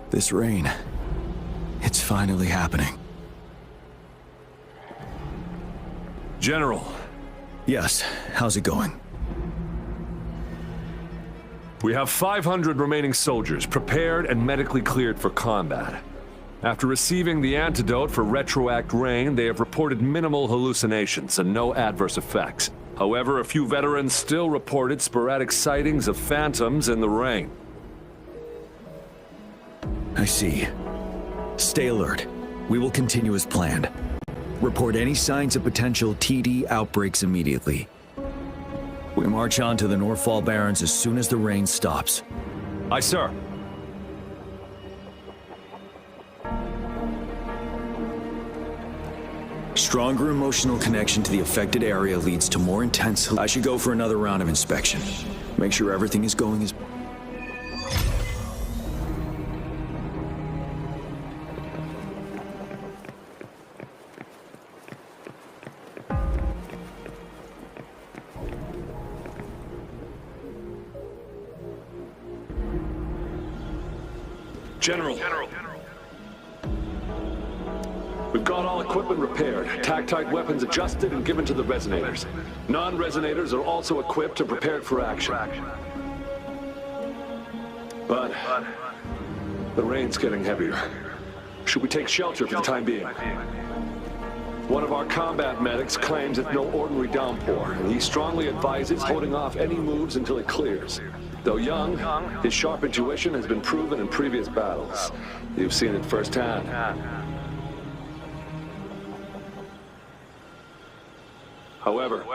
This rain, it's finally happening. General. Yes, how's it going? We have 500 remaining soldiers prepared and medically cleared for combat. After receiving the antidote for retroact rain, they have reported minimal hallucinations and no adverse effects. However, a few veterans still reported sporadic sightings of phantoms in the rain. I see. Stay alert. We will continue as planned. Report any signs of potential TD outbreaks immediately. We march on to the Norfall Barrens as soon as the rain stops. Aye, sir. Stronger emotional connection to the affected area leads to more intense... I should go for another round of inspection. Make sure everything is going as... General. We've got all equipment repaired, tactite weapons adjusted and given to the Resonators. Non-Resonators are also equipped and prepared for action. But the rain's getting heavier. Should we take shelter for the time being? One of our combat medics claims it's no ordinary downpour, and he strongly advises holding off any moves until it clears. Though young, his sharp intuition has been proven in previous battles. You've seen it firsthand. However,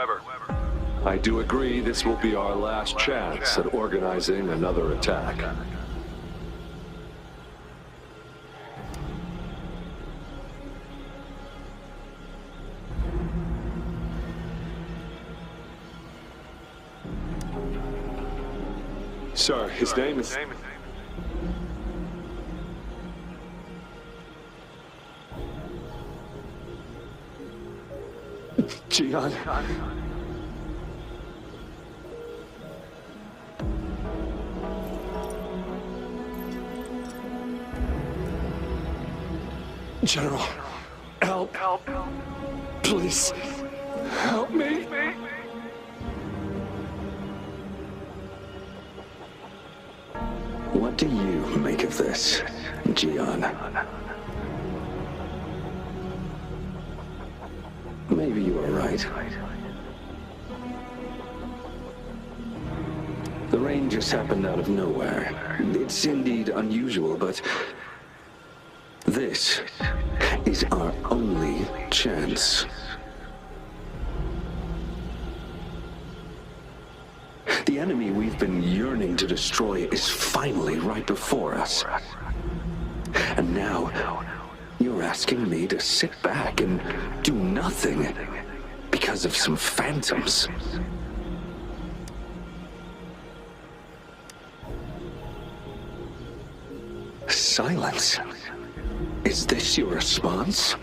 I do agree this will be our last chance at organizing another attack. Sir, his name is... Jiyan. General, help. Please, help me. What do you make of this, Jiyan? Maybe you are right. The rain just happened out of nowhere. It's indeed unusual, but this is our only chance. The enemy we've been yearning to destroy is finally right before us. And now, you're asking me to sit back and do nothing because of some phantoms. Silence. Is this your response?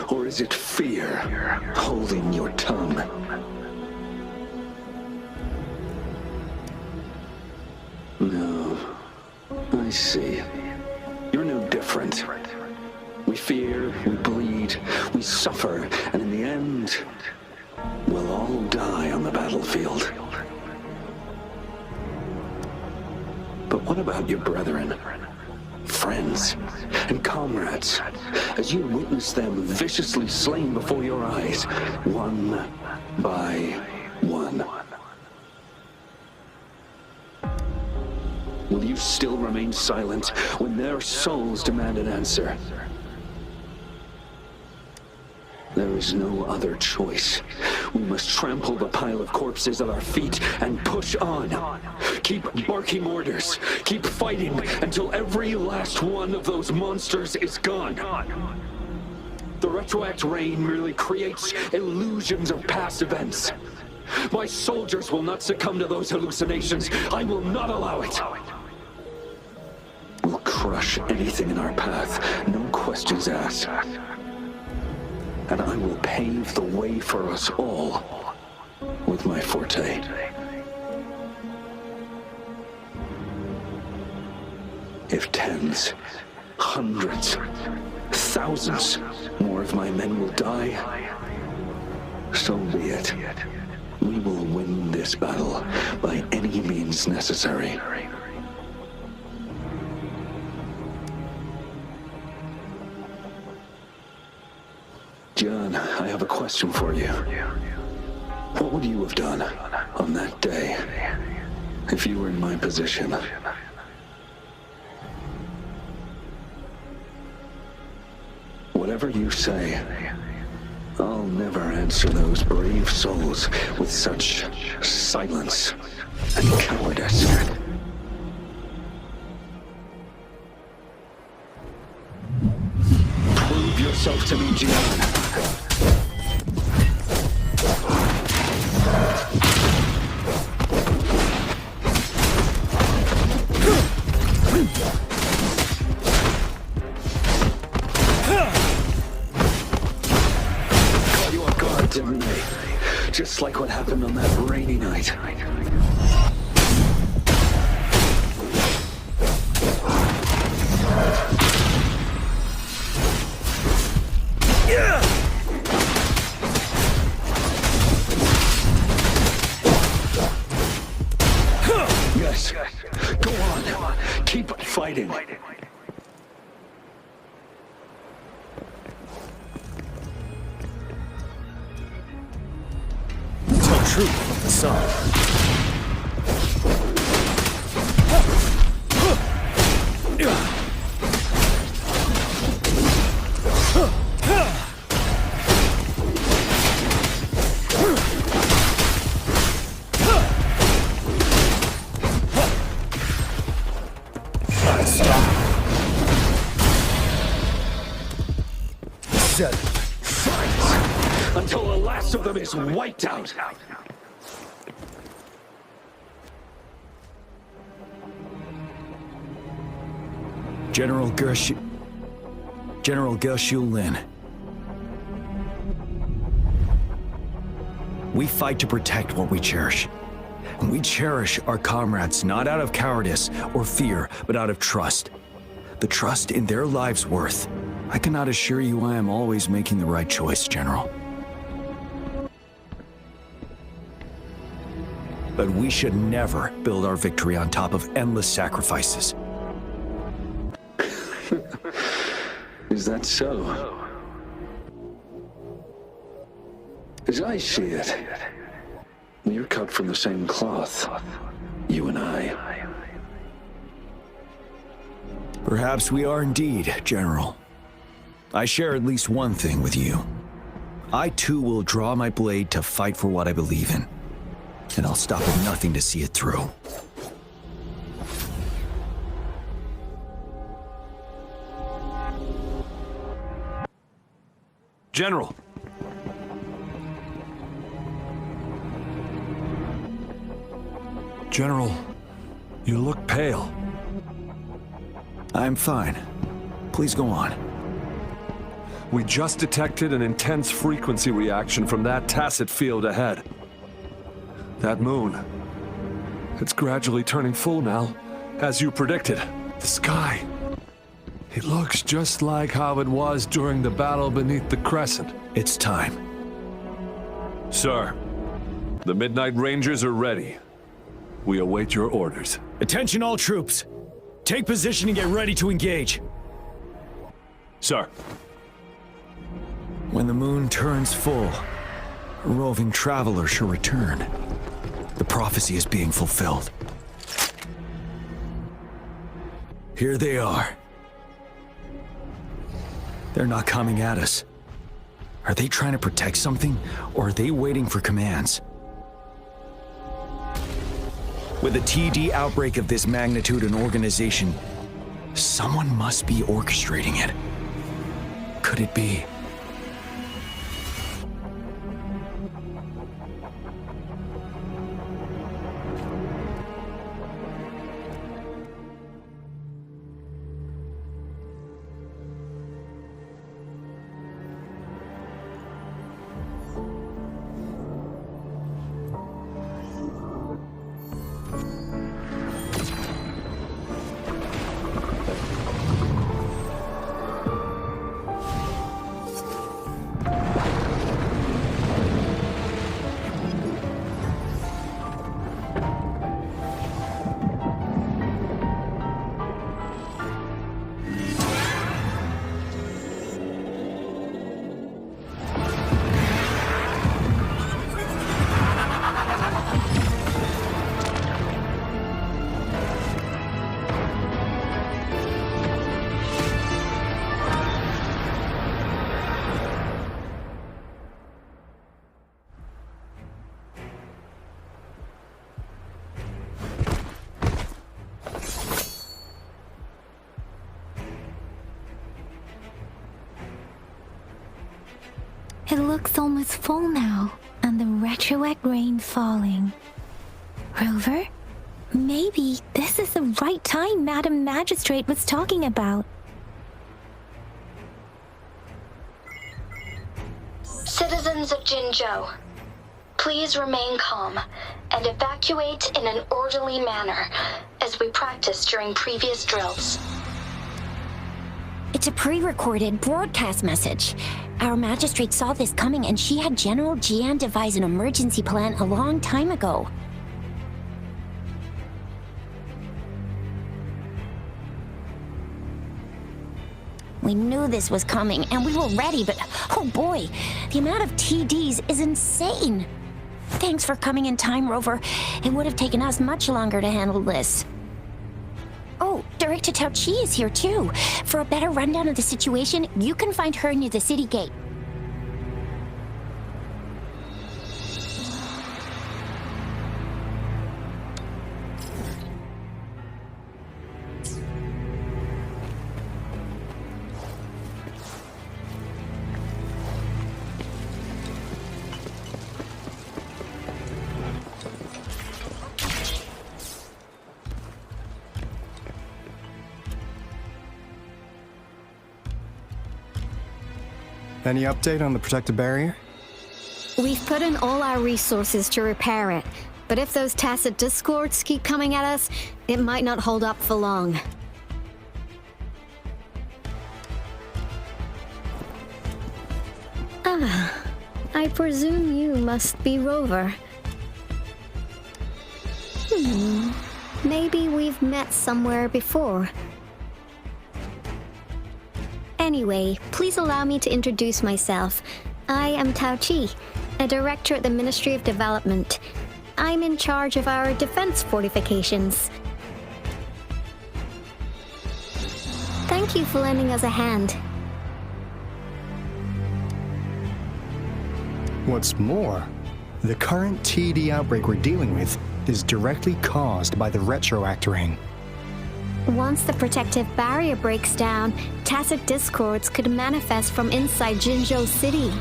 Or is it fear holding your tongue? No, I see. You're no different. We fear, we bleed, we suffer, and in the end, we'll all die on the battlefield. But what about your brethren, friends, and comrades, as you witness them viciously slain before your eyes, one by one? Will you still remain silent when their souls demand an answer? There is no other choice. We must trample the pile of corpses at our feet and push on. Keep barking orders. Keep fighting until every last one of those monsters is gone. The retroact rain merely creates illusions of past events. My soldiers will not succumb to those hallucinations. I will not allow it. We'll crush anything in our path, no questions asked. And I will pave the way for us all with my forte. If tens, hundreds, thousands more of my men will die, so be it. We will win this battle by any means necessary. Jiyan, I have a question for you. What would you have done on that day if you were in my position? Whatever you say, I'll never answer those brave souls with such silence and cowardice. Prove yourself to me, Jinyan. Didn't they? Just like what happened on that rainy night. Yes. Go on. Keep fighting. Truth of the sun. Fight until the last of them is wiped out. General Geshu Lin. We fight to protect what we cherish. And we cherish our comrades not out of cowardice or fear, but out of trust. The trust in their lives' worth. I cannot assure you I am always making the right choice, General. But we should never build our victory on top of endless sacrifices. Is that so? As I see it, you're cut from the same cloth, you and I. Perhaps we are indeed, General. I share at least one thing with you. I too will draw my blade to fight for what I believe in. And I'll stop at nothing to see it through. General! General, you look pale. I'm fine. Please go on. We just detected an intense frequency reaction from that Tacet field ahead. That moon. It's gradually turning full now, as you predicted. The sky. It looks just like how it was during the battle beneath the Crescent. It's time. Sir, the Midnight Rangers are ready. We await your orders. Attention all troops! Take position and get ready to engage. Sir. When the moon turns full, a roving traveler shall return. The prophecy is being fulfilled. Here they are. They're not coming at us. Are they trying to protect something, or are they waiting for commands? With a TD outbreak of this magnitude and organization, someone must be orchestrating it. Could it be? looks almost full now, and the retroact rain falling. Rover? Maybe this is the right time Madam Magistrate was talking about. Citizens of Jingo, please remain calm and evacuate in an orderly manner as we practiced during previous drills. It's a pre-recorded broadcast message. Our magistrate saw this coming and she had General Jiyan devise an emergency plan a long time ago. We knew this was coming and we were ready, but oh boy, the amount of TDs is insane. Thanks for coming in time, Rover. It would have taken us much longer to handle this. Oh, Director Taoqi is here too. For a better rundown of the situation, you can find her near the city gate. Any update on the protective barrier? We've put in all our resources to repair it, but if those Tacet discords keep coming at us, it might not hold up for long. Ah, I presume you must be Rover. Maybe we've met somewhere before. Anyway, please allow me to introduce myself. I am Taoqi, a director at the Ministry of Development. I'm in charge of our defense fortifications. Thank you for lending us a hand. What's more, the current TD outbreak we're dealing with is directly caused by the retroact rain. Once the protective barrier breaks down, Tacet discords could manifest from inside Jinzhou City.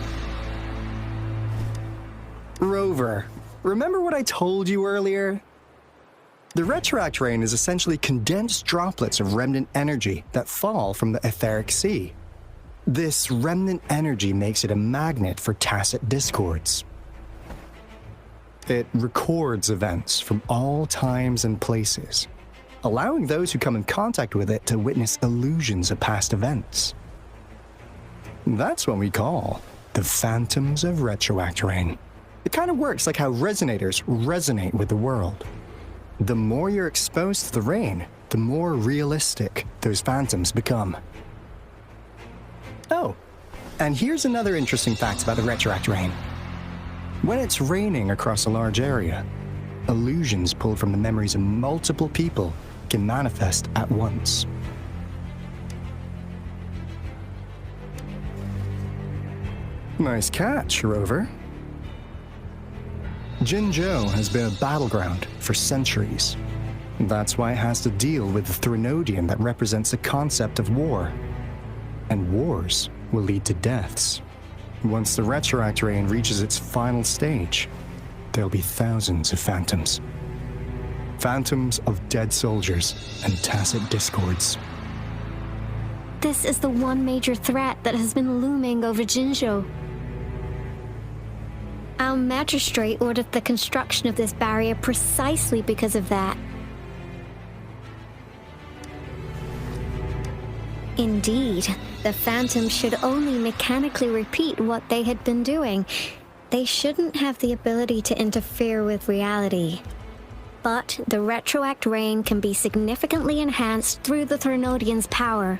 Rover, remember what I told you earlier? The retroact rain is essentially condensed droplets of remnant energy that fall from the etheric sea. This remnant energy makes it a magnet for Tacet discords. It records events from all times and places, allowing those who come in contact with it to witness illusions of past events. That's what we call the phantoms of retroact rain. It kind of works like how resonators resonate with the world. The more you're exposed to the rain, the more realistic those phantoms become. Oh, and here's another interesting fact about the retroact rain. When it's raining across a large area, illusions pulled from the memories of multiple people can manifest at once. Nice catch, Rover. Jinzhou has been a battleground for centuries. That's why it has to deal with the Threnodian that represents the concept of war. And wars will lead to deaths. Once the retroact rain reaches its final stage, there'll be thousands of phantoms. Phantoms of dead soldiers and Tacet discords. This is the one major threat that has been looming over Jinzhou. Our magistrate ordered the construction of this barrier precisely because of that. Indeed, the phantoms should only mechanically repeat what they had been doing. They shouldn't have the ability to interfere with reality. But the retroact rain can be significantly enhanced through the Threnodian's power.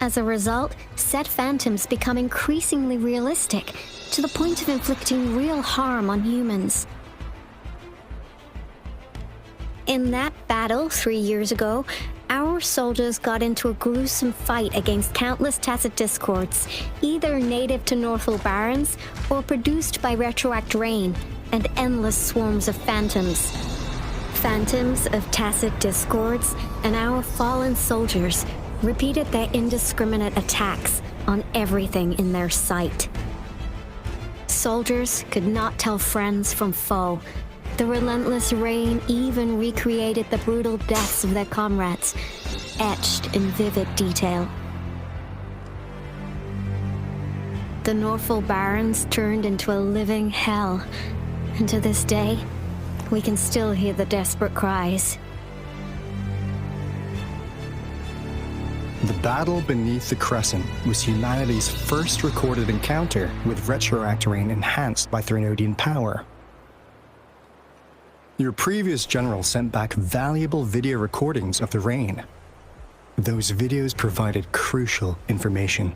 As a result, said phantoms become increasingly realistic, to the point of inflicting real harm on humans. In that battle 3 years ago, our soldiers got into a gruesome fight against countless Tacet discords, either native to Norfall Barrens or produced by retroact rain and endless swarms of phantoms. Phantoms of Tacet discords and our fallen soldiers repeated their indiscriminate attacks on everything in their sight. soldiers could not tell friends from foe. The relentless rain even recreated the brutal deaths of their comrades, etched in vivid detail. The Norfall Barrens turned into a living hell, and to this day, we can still hear the desperate cries. The battle beneath the Crescent was humanity's first recorded encounter with retroact rain enhanced by Threnodian power. Your previous general sent back valuable video recordings of the rain. Those videos provided crucial information,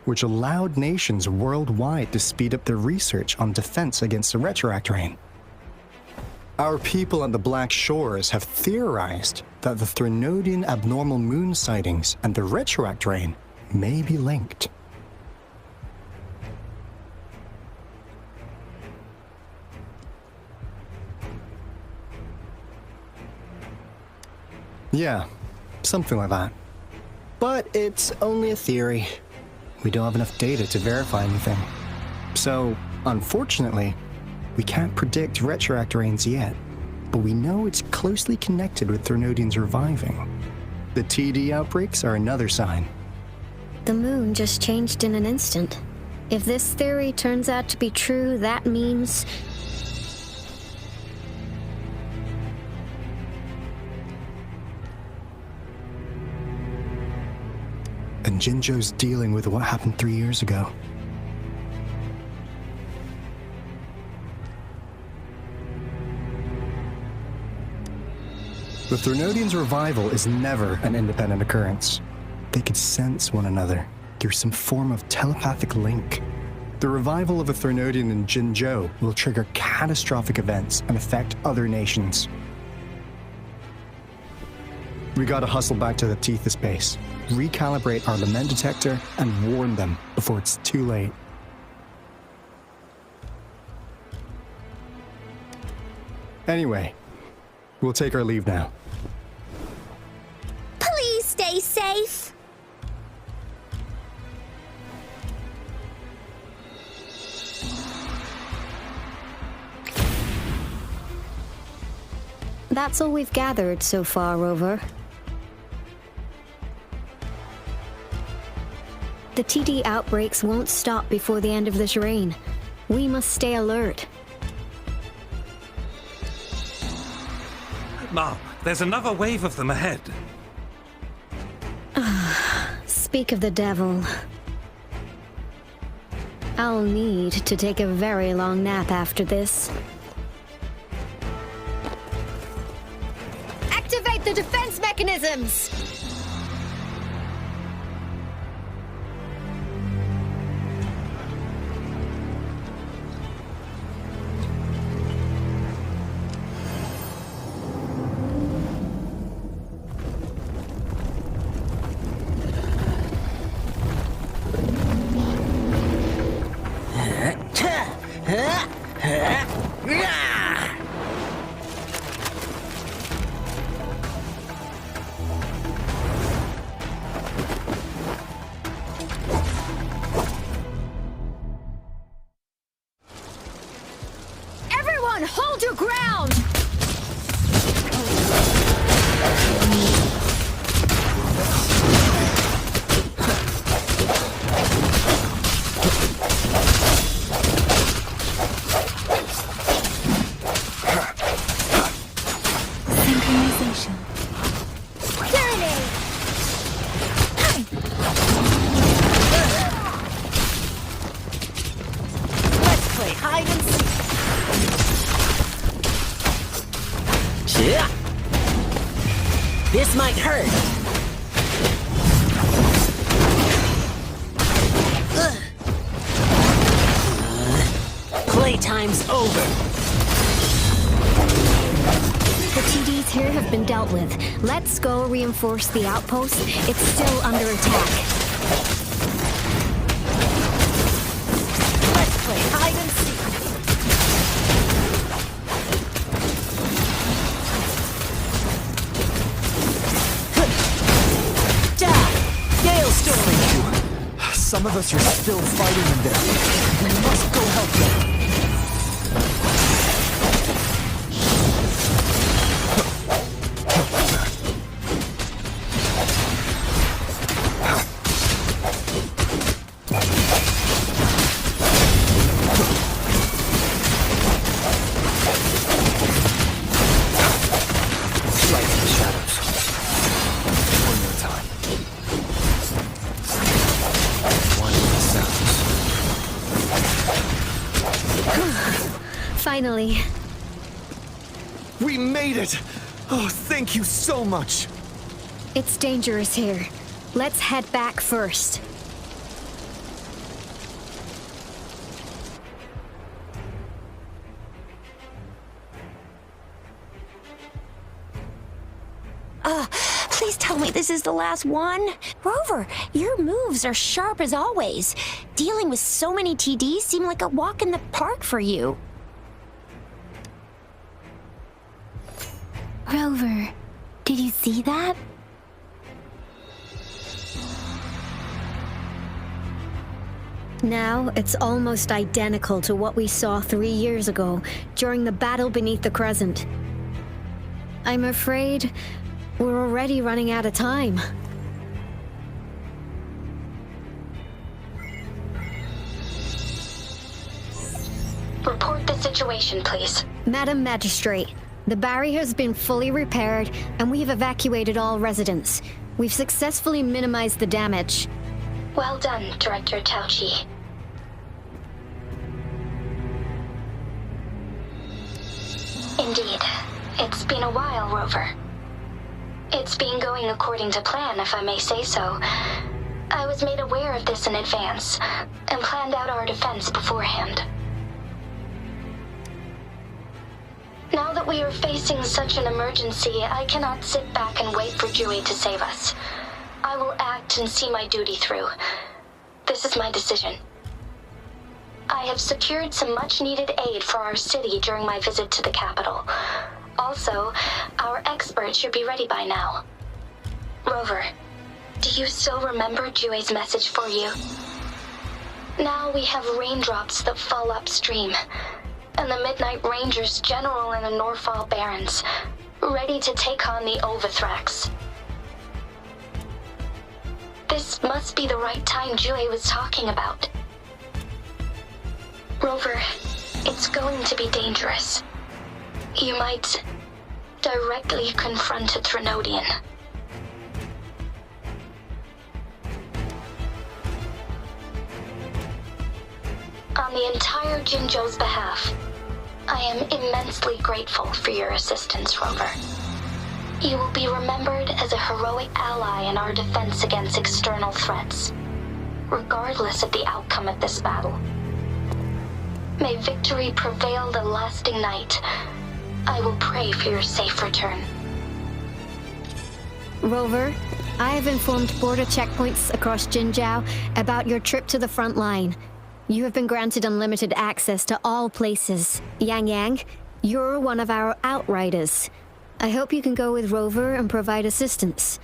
which allowed nations worldwide to speed up their research on defense against the retroact rain. Our people at the Black Shores have theorized that the Threnodian abnormal moon sightings and the retroact rain may be linked. Yeah, something like that. But it's only a theory. We don't have enough data to verify anything. So, unfortunately, we can't predict retroact rains yet, but we know it's closely connected with Threnodians reviving. The TD outbreaks are another sign. The moon just changed in an instant. If this theory turns out to be true, that means... And Jinjo's dealing with what happened 3 years ago. The Threnodians' revival is never an independent occurrence. They could sense one another through some form of telepathic link. The revival of a Threnodian in Jingo will trigger catastrophic events and affect other nations. We gotta hustle back to the Tethys base, recalibrate our lament detector, and warn them before it's too late. Anyway, we'll take our leave now. Please stay safe. That's all we've gathered so far, Rover. The TD outbreaks won't stop before the end of this reign. We must stay alert. Mom, there's another wave of them ahead. Speak of the devil. I'll need to take a very long nap after this. Activate the defense mechanisms! Everyone, hold your ground! Synchronization. Let's play hide and seek. This might hurt. Playtime's over. The TDs here have been dealt with. Let's go reinforce the outpost. It's still under attack. Let's play hide and seek. Gale storming. Some of us are still fighting in there. We must go help them. Finally. We made it! Oh, thank you so much! It's dangerous here. Let's head back first. Please tell me this is the last one. Rover, your moves are sharp as always. Dealing with so many TDs seem like a walk in the park for you. Rover, did you see that? Now, it's almost identical to what we saw 3 years ago during the battle beneath the Crescent. I'm afraid we're already running out of time. Report the situation, please. Madam Magistrate, the barrier has been fully repaired and we have evacuated all residents. We've successfully minimized the damage. Well done, Director Taoqi. Indeed. It's been a while, Rover. It's been going according to plan, if I may say so. I was made aware of this in advance, and planned out our defense beforehand. Now that we are facing such an emergency, I cannot sit back and wait for Jiyan to save us. I will act and see my duty through. This is my decision. I have secured some much-needed aid for our city during my visit to the capital. Also, our experts should be ready by now. Rover, do you still remember Jiyan's message for you? Now we have raindrops that fall upstream, and the Midnight Rangers General in the Norfall Barrens, ready to take on the Overthrax. This must be the right time Jiyan was talking about. Rover, it's going to be dangerous. You might directly confront a Trinodian. On the entire Jinjo's behalf, I am immensely grateful for your assistance, Rover. You will be remembered as a heroic ally in our defense against external threats, regardless of the outcome of this battle. May victory prevail the lasting night. I will pray for your safe return. Rover, I have informed border checkpoints across Jinjiao about your trip to the front line. You have been granted unlimited access to all places. Yang, you're one of our outriders. I hope you can go with Rover and provide assistance.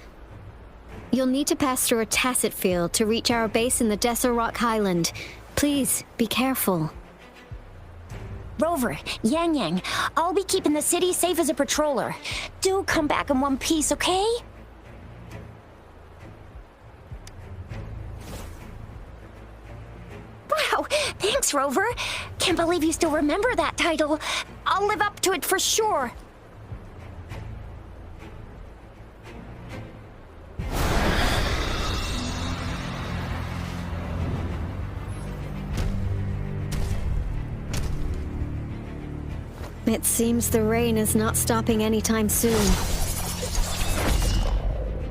You'll need to pass through a Tacet field to reach our base in the Desorock Highland. Please, be careful. Rover, Yang, I'll be keeping the city safe as a patroller. Do come back in one piece, okay? Wow, thanks, Rover. Can't believe you still remember that title. I'll live up to it for sure. It seems the rain is not stopping anytime soon.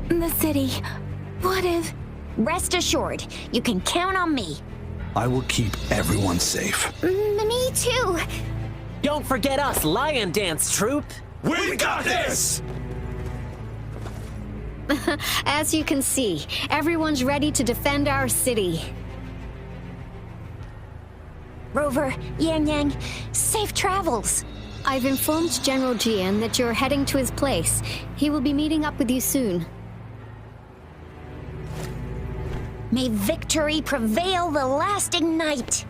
The city. What if... Rest assured, you can count on me. I will keep everyone safe. Me too. Don't forget us, Lion Dance Troop. We got this! As you can see, everyone's ready to defend our city. Rover, Yang, safe travels. I've informed General Jiyan that you're heading to his place. He will be meeting up with you soon. May victory prevail the lasting night.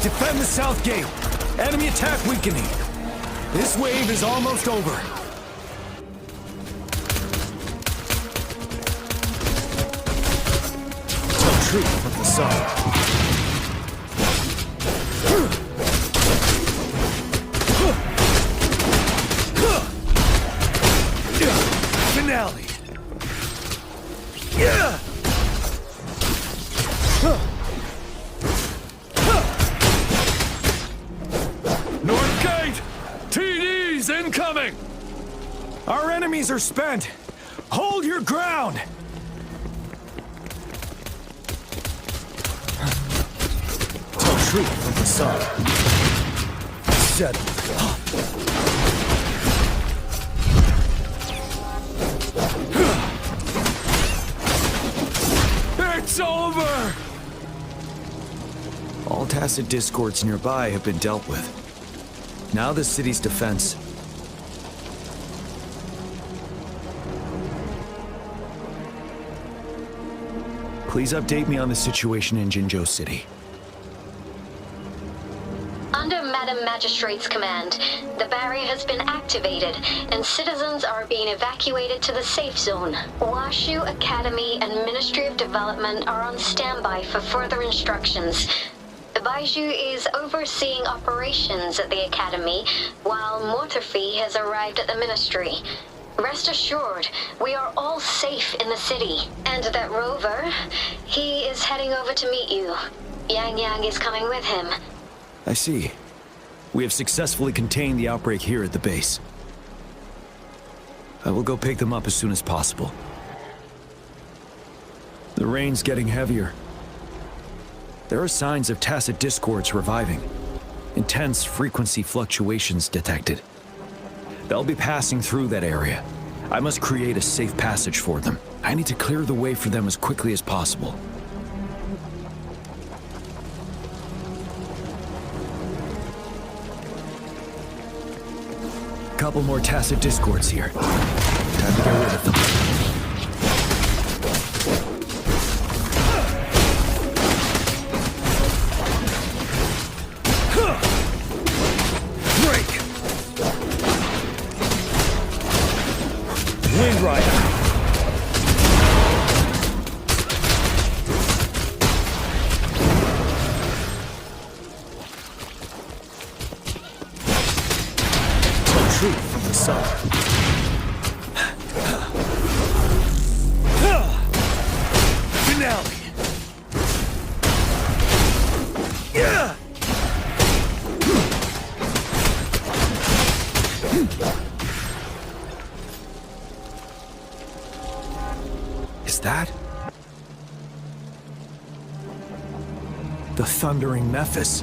Defend the south gate. Enemy attack weakening. This wave is almost over. truth from the sun. Finale. Yeah. North Gate! TDs incoming! Our enemies are spent. Hold your ground. Tell truth from the sun. Settle. It's over! All Tacet discords nearby have been dealt with. Now the city's defense. Please update me on the situation in Jingo City. Under Madam Magistrate's command, the barrier has been activated, and citizens are being evacuated to the safe zone. Washu Academy and Ministry of Development are on standby for further instructions. Baiju is overseeing operations at the Academy, while Mortophy has arrived at the Ministry. Rest assured, we are all safe in the city. And that Rover, he is heading over to meet you. Yang is coming with him. I see. We have successfully contained the outbreak here at the base. I will go pick them up as soon as possible. The rain's getting heavier. There are signs of Tacet discords reviving. Intense frequency fluctuations detected. They'll be passing through that area. I must create a safe passage for them. I need to clear the way for them as quickly as possible. Couple more Tacet discords here. Time to get rid of them. Wind Rider. Tell truth from the sun. Finale. Yeah. Is that the thundering Mephis?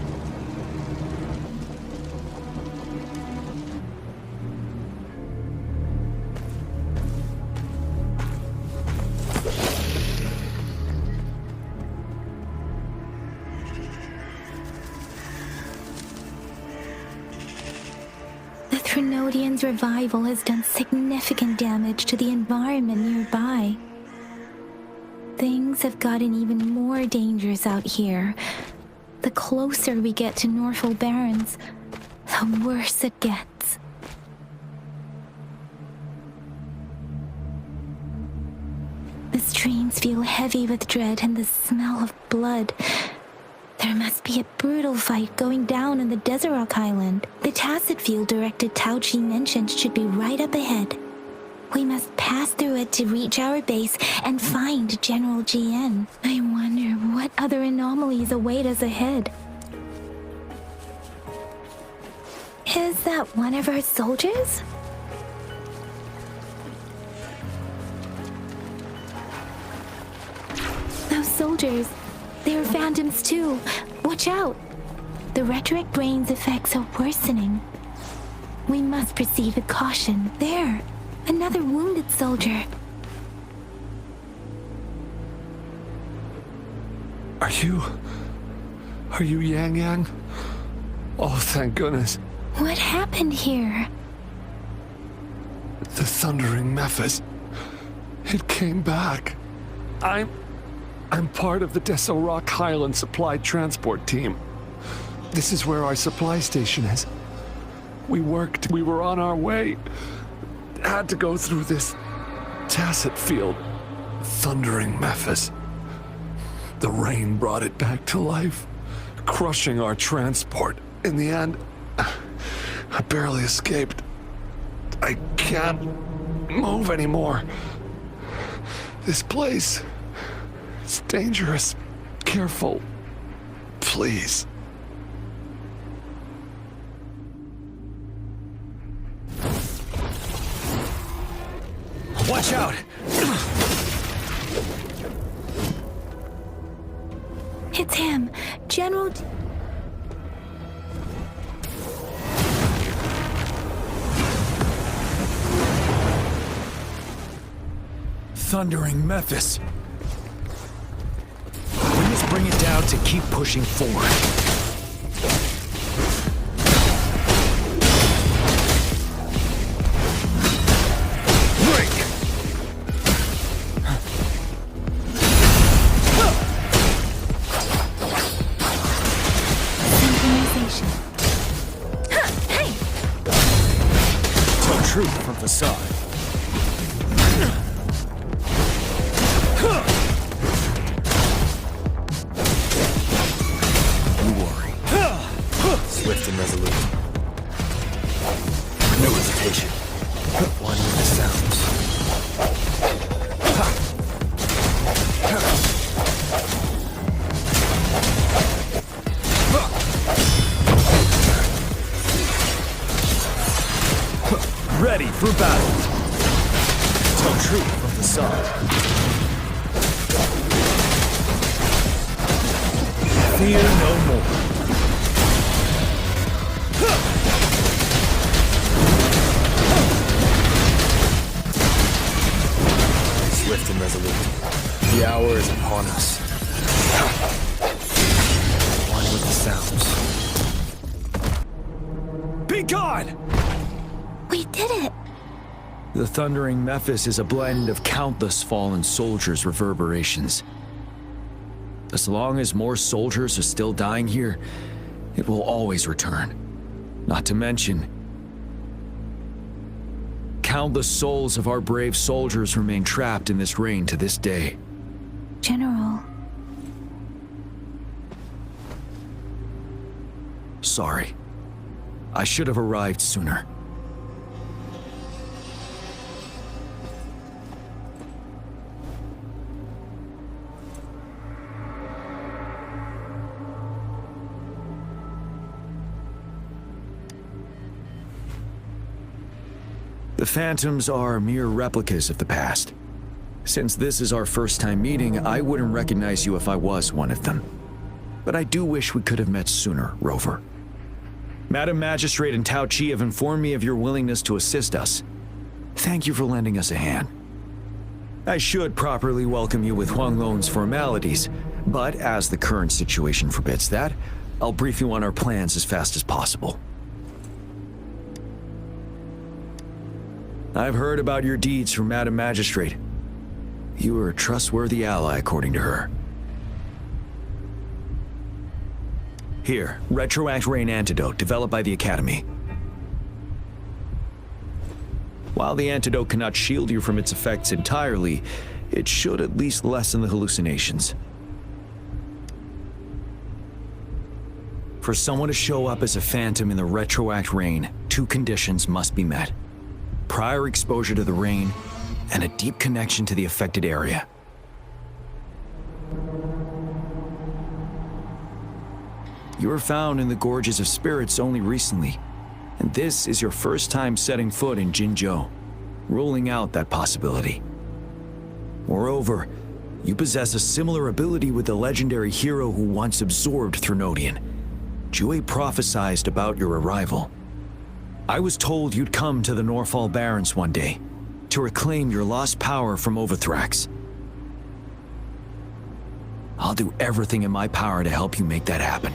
The Trinodian's revival has done significant damage to the environment nearby. Things have gotten even more dangerous out here. The closer we get to Norfall Barrens, the worse it gets. The streams feel heavy with dread and the smell of blood. There must be a brutal fight going down in the Desorock Highland. The Tacet field-directed Taoqi mentioned should be right up ahead. We must pass through it to reach our base and find General Jinyan. I wonder what other anomalies await us ahead. Is that one of our soldiers? Those soldiers, they're phantoms too. Watch out! The retroact brain's effects are worsening. We must proceed with caution. There! Another wounded soldier. Are you Yang? Oh, thank goodness. What happened here? The thundering Mephis. It came back. I'm part of the Desorock Highland supply transport team. This is where our supply station is. We were on our way. Had to go through this Tacet field. Thundering Mephis. The rain brought it back to life, crushing our transport. In the end, I barely escaped. I can't move anymore. This place, it's dangerous. Careful, please. Watch out! It's him, General. Thundering Mephis. We must bring it down to keep pushing forward. From facade. You worry. Swift and resolute. No hesitation. One with the sounds. Ready for battle. Tell truth from facade. Fear no more. Swift and resolute. The hour is upon us. One with the sounds. Be gone! We did it! The thundering Mephis is a blend of countless fallen soldiers' reverberations. As long as more soldiers are still dying here, it will always return. Not to mention, countless souls of our brave soldiers remain trapped in this rain to this day. General. Sorry. I should have arrived sooner. The Phantoms are mere replicas of the past. Since this is our first time meeting, I wouldn't recognize you if I was one of them. But I do wish we could have met sooner, Rover. Madam Magistrate and Taoqi have informed me of your willingness to assist us. Thank you for lending us a hand. I should properly welcome you with Huanglong's formalities, but as the current situation forbids that, I'll brief you on our plans as fast as possible. I've heard about your deeds from Madam Magistrate. You are a trustworthy ally, according to her. Here, retroact rain antidote developed by the Academy. While the antidote cannot shield you from its effects entirely, it should at least lessen the hallucinations. For someone to show up as a phantom in the retroact rain, two conditions must be met. Prior exposure to the rain, and a deep connection to the affected area. You were found in the Gorges of Spirits only recently, and this is your first time setting foot in Jingo, ruling out that possibility. Moreover, you possess a similar ability with the legendary hero who once absorbed Threnodian. Jue prophesied about your arrival. I was told you'd come to the Norfall Barrens one day, to reclaim your lost power from Overthrax. I'll do everything in my power to help you make that happen.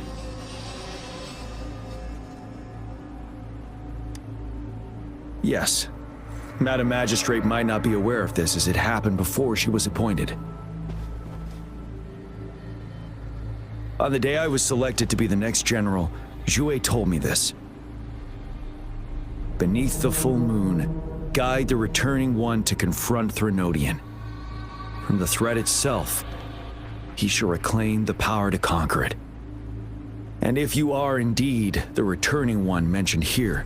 Yes, Madam Magistrate might not be aware of this as it happened before she was appointed. On the day I was selected to be the next general, Jue told me this. Beneath the full moon, guide the returning one to confront Threnodian. From the threat itself, he shall reclaim the power to conquer it. And if you are indeed the returning one mentioned here,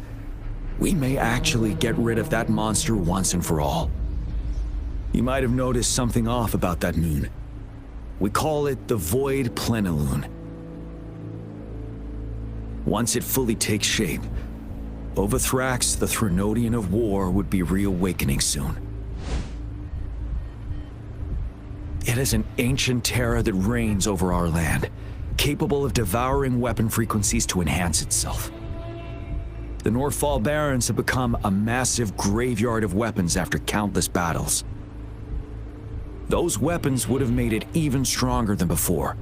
we may actually get rid of that monster once and for all. You might have noticed something off about that moon. We call it the Void Plenilune. Once it fully takes shape, Overthrax, the Threnodian of War, would be reawakening soon. It is an ancient terror that reigns over our land, capable of devouring weapon frequencies to enhance itself. The Norfall Barrens have become a massive graveyard of weapons after countless battles. Those weapons would have made it even stronger than before.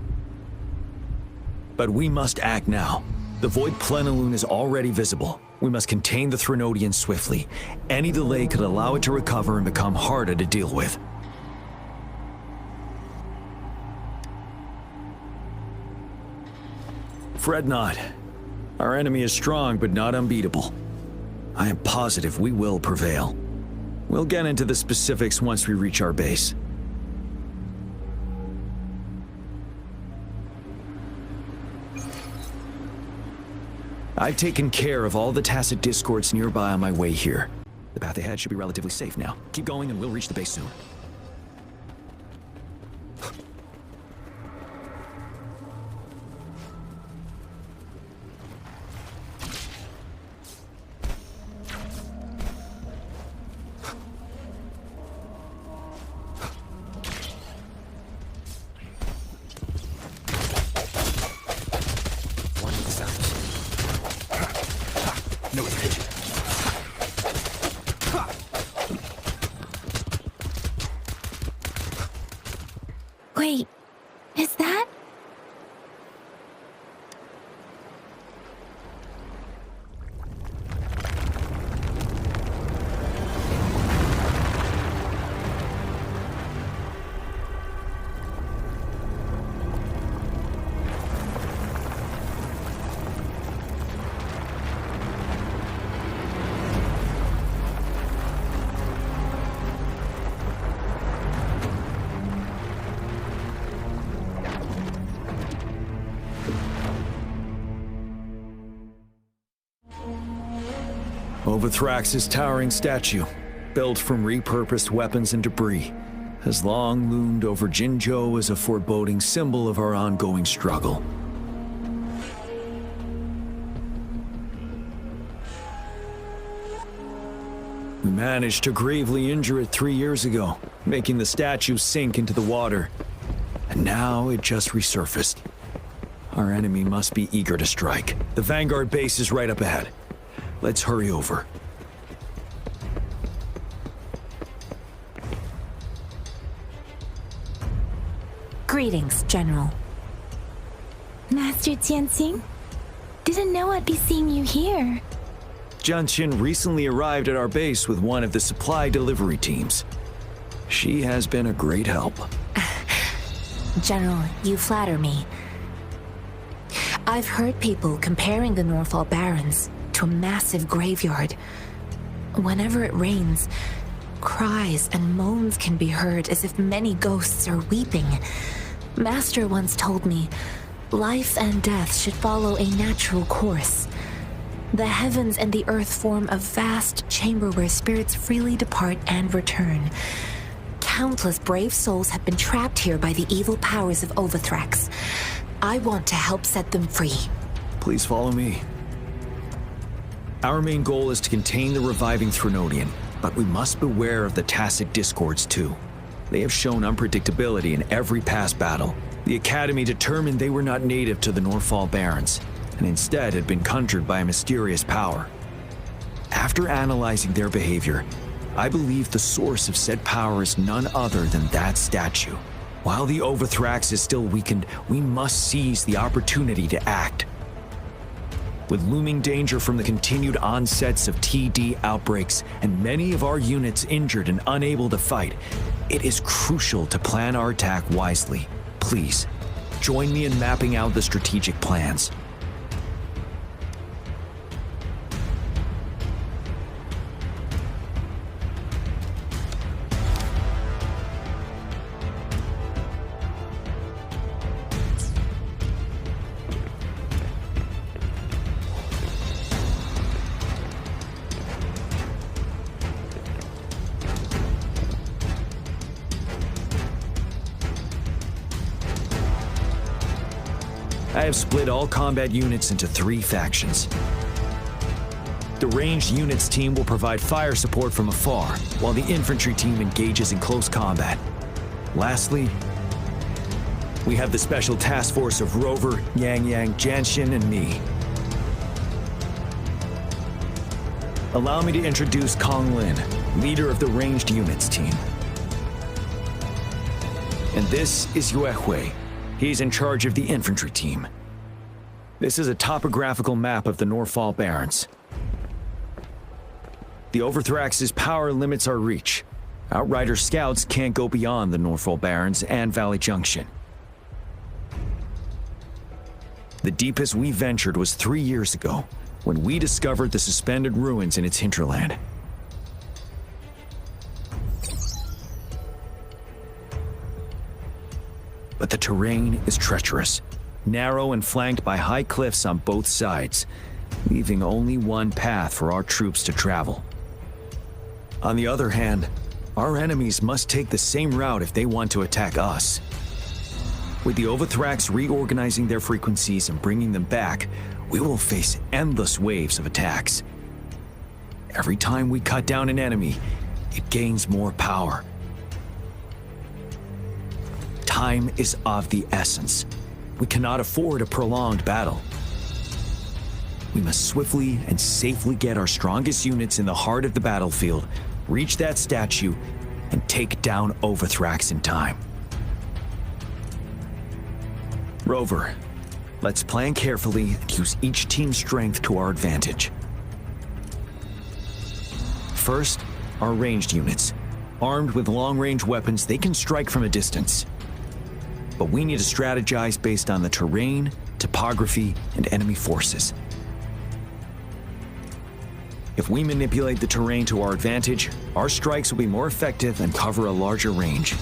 But we must act now. The Void Plenilune is already visible. We must contain the Threnodian swiftly. Any delay could allow it to recover and become harder to deal with. Fret not. Our enemy is strong, but not unbeatable. I am positive we will prevail. We'll get into the specifics once we reach our base. I've taken care of all the Tacet discords nearby on my way here. The path ahead should be relatively safe now. Keep going and we'll reach the base soon. Wait, is that? Overthrax's towering statue, built from repurposed weapons and debris, has long loomed over Jingo as a foreboding symbol of our ongoing struggle. We managed to gravely injure it 3 years ago, making the statue sink into the water. And now it just resurfaced. Our enemy must be eager to strike. The Vanguard base is right up ahead. Let's hurry over. Greetings, General. Master Jiyan, didn't know I'd be seeing you here. Jiyan recently arrived at our base with one of the supply delivery teams. She has been a great help. General, you flatter me. I've heard people comparing the Norfall Barrens to a massive graveyard. Whenever it rains, cries and moans can be heard as if many ghosts are weeping. Master once told me, life and death should follow a natural course. The heavens and the earth form a vast chamber where spirits freely depart and return. Countless brave souls have been trapped here by the evil powers of Overthrax. I want to help set them free. Please follow me. Our main goal is to contain the reviving Threnodian, but we must beware of the Tacet discords too. They have shown unpredictability in every past battle. The Academy determined they were not native to the Norfall Barrens, and instead had been conjured by a mysterious power. After analyzing their behavior, I believe the source of said power is none other than that statue. While the Overthrax is still weakened, we must seize the opportunity to act. With looming danger from the continued onsets of TD outbreaks and many of our units injured and unable to fight, it is crucial to plan our attack wisely. Please, join me in mapping out the strategic plans. I have split all combat units into 3 factions. The ranged units team will provide fire support from afar, while the infantry team engages in close combat. Lastly, we have the special task force of Rover, Yang, Janshin, and me. Allow me to introduce Kong Lin, leader of the ranged units team. And this is Yue Hui. He's in charge of the infantry team. This is a topographical map of the Norfall Barrens. The Overthrax's power limits our reach. Outrider scouts can't go beyond the Norfall Barrens and Valley Junction. The deepest we ventured was 3 years ago, when we discovered the suspended ruins in its hinterland. But the terrain is treacherous, narrow and flanked by high cliffs on both sides, leaving only one path for our troops to travel. On the other hand, our enemies must take the same route if they want to attack us. With the Overthrax reorganizing their frequencies and bringing them back, we will face endless waves of attacks. Every time we cut down an enemy, it gains more power. Time is of the essence. We cannot afford a prolonged battle. We must swiftly and safely get our strongest units in the heart of the battlefield, reach that statue, and take down Overthrax in time. Rover, let's plan carefully and use each team's strength to our advantage. First, our ranged units. Armed with long-range weapons, they can strike from a distance. But we need to strategize based on the terrain, topography, and enemy forces. If we manipulate the terrain to our advantage, our strikes will be more effective and cover a larger range.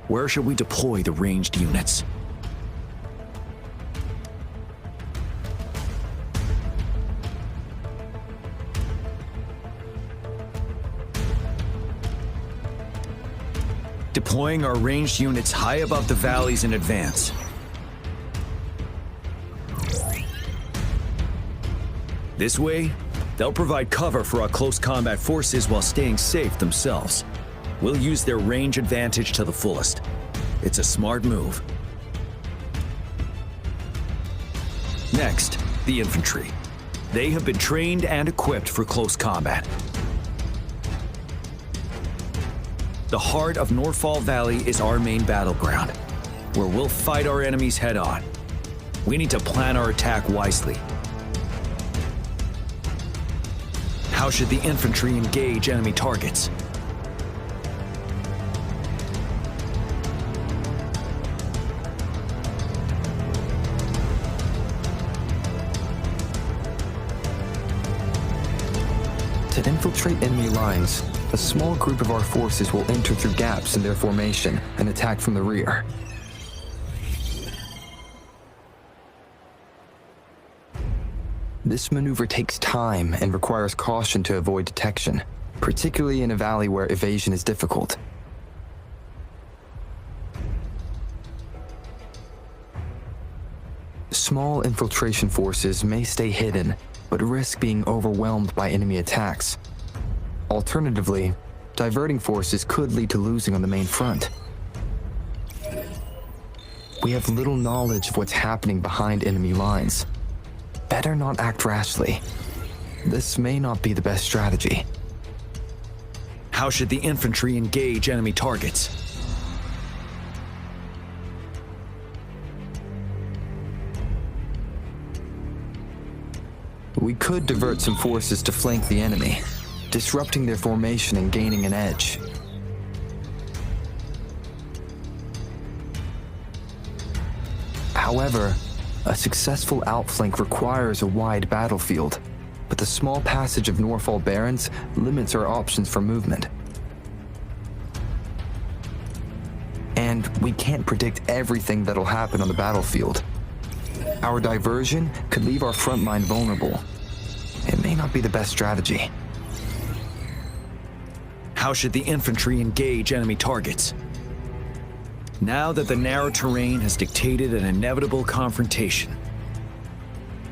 Where should we deploy the ranged units? Deploying our ranged units high above the valleys in advance. This way, they'll provide cover for our close combat forces while staying safe themselves. We'll use their range advantage to the fullest. It's a smart move. Next, the infantry. They have been trained and equipped for close combat. The heart of Norfall Valley is our main battleground, where we'll fight our enemies head-on. We need to plan our attack wisely. How should the infantry engage enemy targets? To infiltrate enemy lines, a small group of our forces will enter through gaps in their formation and attack from the rear. This maneuver takes time and requires caution to avoid detection, particularly in a valley where evasion is difficult. Small infiltration forces may stay hidden, but risk being overwhelmed by enemy attacks. Alternatively, diverting forces could lead to losing on the main front. We have little knowledge of what's happening behind enemy lines. Better not act rashly. This may not be the best strategy. How should the infantry engage enemy targets? We could divert some forces to flank the enemy, disrupting their formation and gaining an edge. However, a successful outflank requires a wide battlefield, but the small passage of Norfall Barrens limits our options for movement. And we can't predict everything that'll happen on the battlefield. Our diversion could leave our front line vulnerable. It may not be the best strategy. How should the infantry engage enemy targets? Now that the narrow terrain has dictated an inevitable confrontation,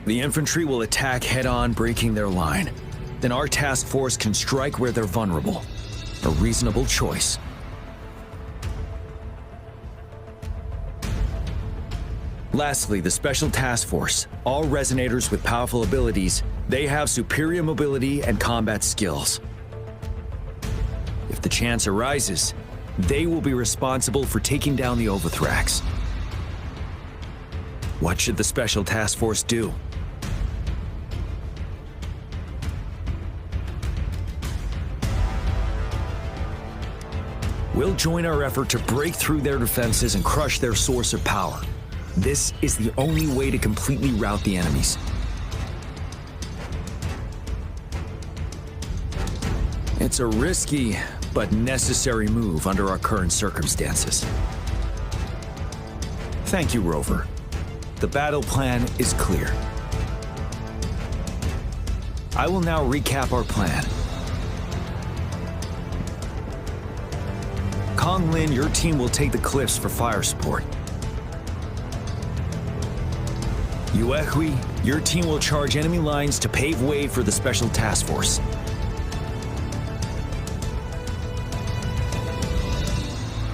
the infantry will attack head-on, breaking their line. Then our task force can strike where they're vulnerable. A reasonable choice. Lastly, the Special Task Force. All Resonators with powerful abilities, they have superior mobility and combat skills. If the chance arises, they will be responsible for taking down the Overthrax. What should the Special Task Force do? We'll join our effort to break through their defenses and crush their source of power. This is the only way to completely rout the enemies. It's a risky but necessary move under our current circumstances. Thank you, Rover. The battle plan is clear. I will now recap our plan. Konglin, your team will take the cliffs for fire support. Yuehui, your team will charge enemy lines to pave way for the Special Task Force.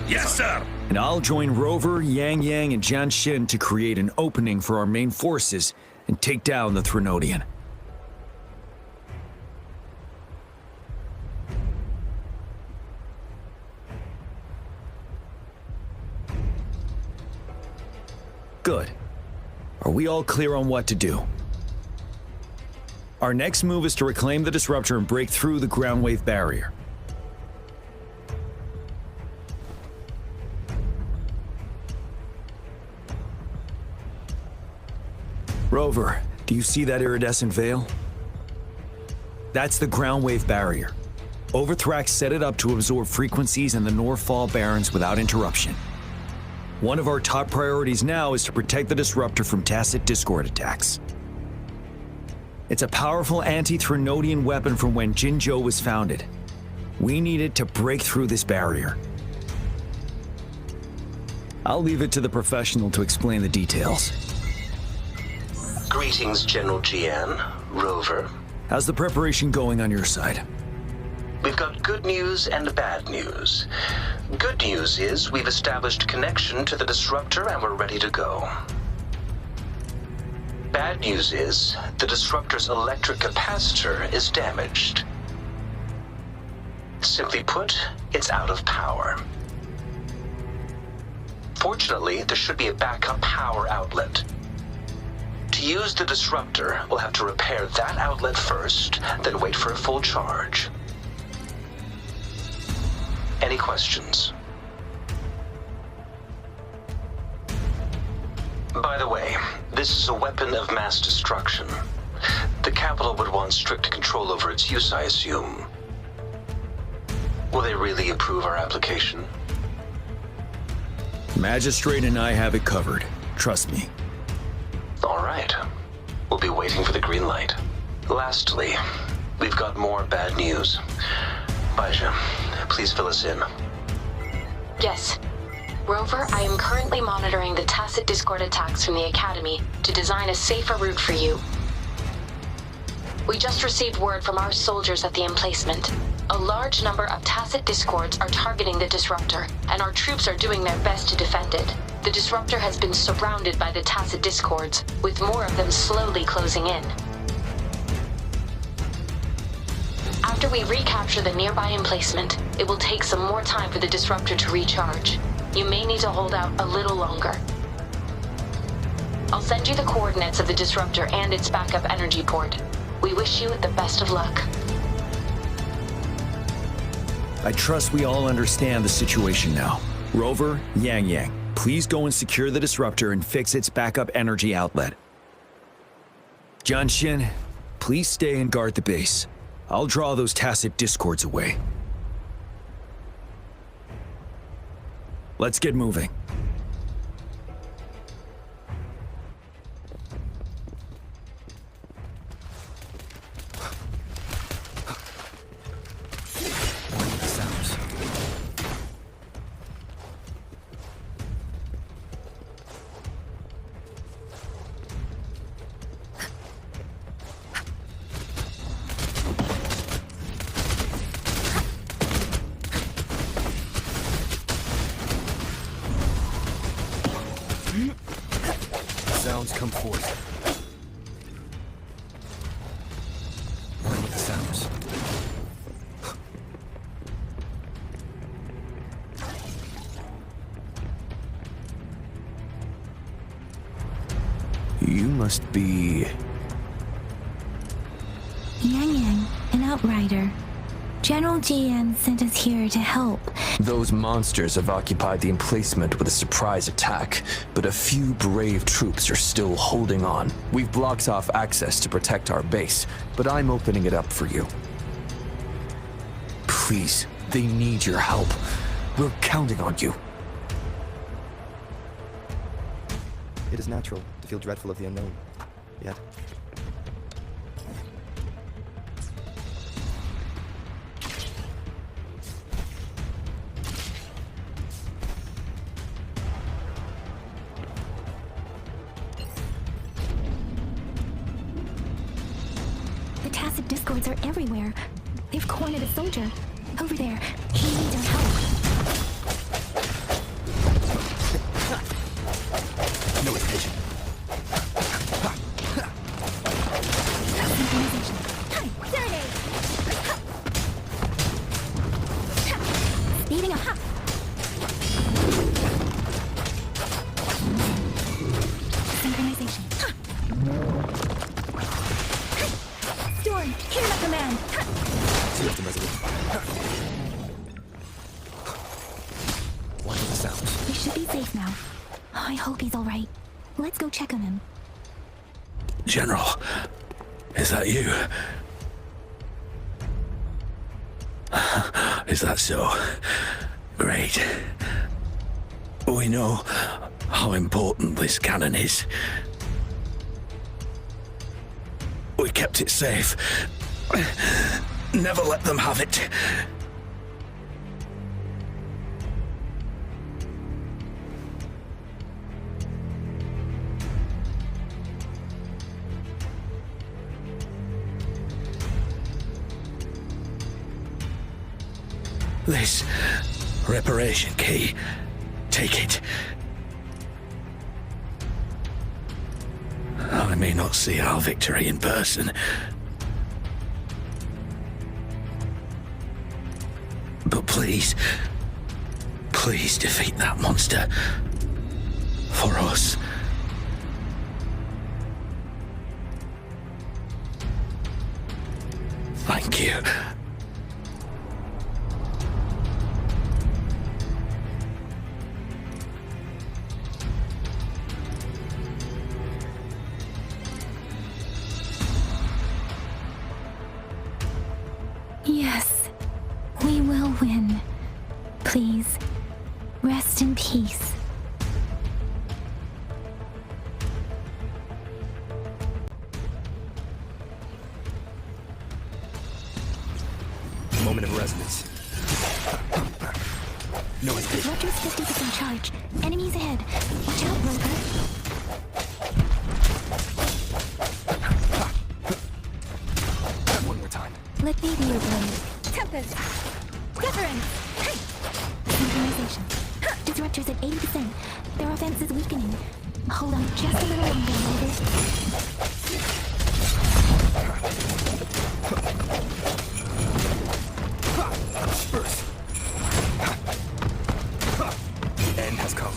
Yes, sir! And I'll join Rover, Yang, and Jiyan to create an opening for our main forces and take down the Threnodian. Good. Are we all clear on what to do? Our next move is to reclaim the Disruptor and break through the ground wave barrier. Rover, do you see that iridescent veil? That's the ground wave barrier. Overthrax set it up to absorb frequencies in the Norfall Barrens without interruption. One of our top priorities now is to protect the Disruptor from Tacet Discord attacks. It's a powerful anti-Threnodian weapon from when Jingo was founded. We need it to break through this barrier. I'll leave it to the professional to explain the details. Greetings, General Jiyan, Rover. How's the preparation going on your side? We've got good news and bad news. Good news is we've established connection to the Disruptor and we're ready to go. Bad news is the Disruptor's electric capacitor is damaged. Simply put, it's out of power. Fortunately, there should be a backup power outlet. To use the Disruptor, we'll have to repair that outlet first, then wait for a full charge. Any questions? By the way, this is a weapon of mass destruction. The capital would want strict control over its use, I assume. Will they really approve our application? Magistrate and I have it covered. Trust me. All right. We'll be waiting for the green light. Lastly, we've got more bad news. Baija, please fill us in. Yes. Rover, I am currently monitoring the Tacet Discord attacks from the Academy to design a safer route for you. We just received word from our soldiers at the emplacement. A large number of Tacet Discords are targeting the Disruptor, and our troops are doing their best to defend it. The Disruptor has been surrounded by the Tacet Discords, with more of them slowly closing in. After we recapture the nearby emplacement, it will take some more time for the Disruptor to recharge. You may need to hold out a little longer. I'll send you the coordinates of the Disruptor and its backup energy port. We wish you the best of luck. I trust we all understand the situation now. Rover, Yang, please go and secure the Disruptor and fix its backup energy outlet. Jiyan, please stay and guard the base. I'll draw those Tacet Discords away. Let's get moving. come forth. One with the sounds. You must be... Jinyan, an outrider. General Jiyan sent us here to help. Those monsters have occupied the emplacement with a surprise attack, but a few brave troops are still holding on. We've blocked off access to protect our base, but I'm opening it up for you. Please, they need your help. We're counting on you. It is natural to feel dreadful of the unknown. Yet, The Tacet discords are everywhere. They've cornered a soldier. Over there. He needs our help. No hesitation. Synchronization. Speeding up. Synchronization. Storm, hear my command. Swift and resolute. One with the sounds. We should be safe now. I hope he's all right. Let's go check on him. General, is that you? Is that so? Great. We know how important this cannon is. We kept it safe. Never let them have it. This reparation key. Take it. I may not see our victory in person, but please defeat that monster. For us. Thank you. Yes, we will win. Please, rest in peace. Moment of resonance. No hesitation. Disruptor's 50% charge. Enemies ahead. Watch out, Rover. One more time. Let me be your blade. Tempest! Wuthering! Synchronization. Disruptor's at 80%. Their offense is weakening. Hold on just a little longer, Rover. Burst. The end has come.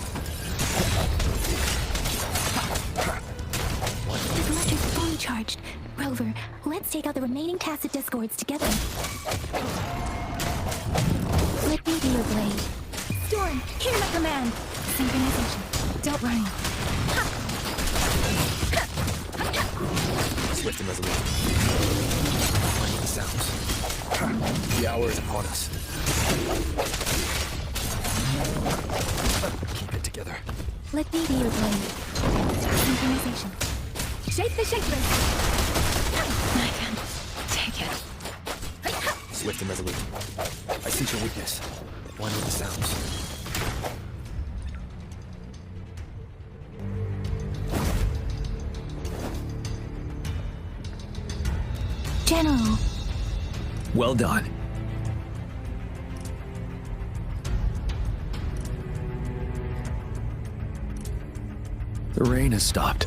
Disruptor's fully charged. Rover, let's take out the remaining Tacet discords together. Let me be your blade. Storm, hear my command. Synchronization. Don't worry. Swift and resolute. One with the sounds. The hour is upon us. Keep it together. Let me be your blade. Synchronization. Shape the shapeless. I can take it. Swift and resolute. I sense your weakness. One with the sounds. General. Well done. The rain has stopped.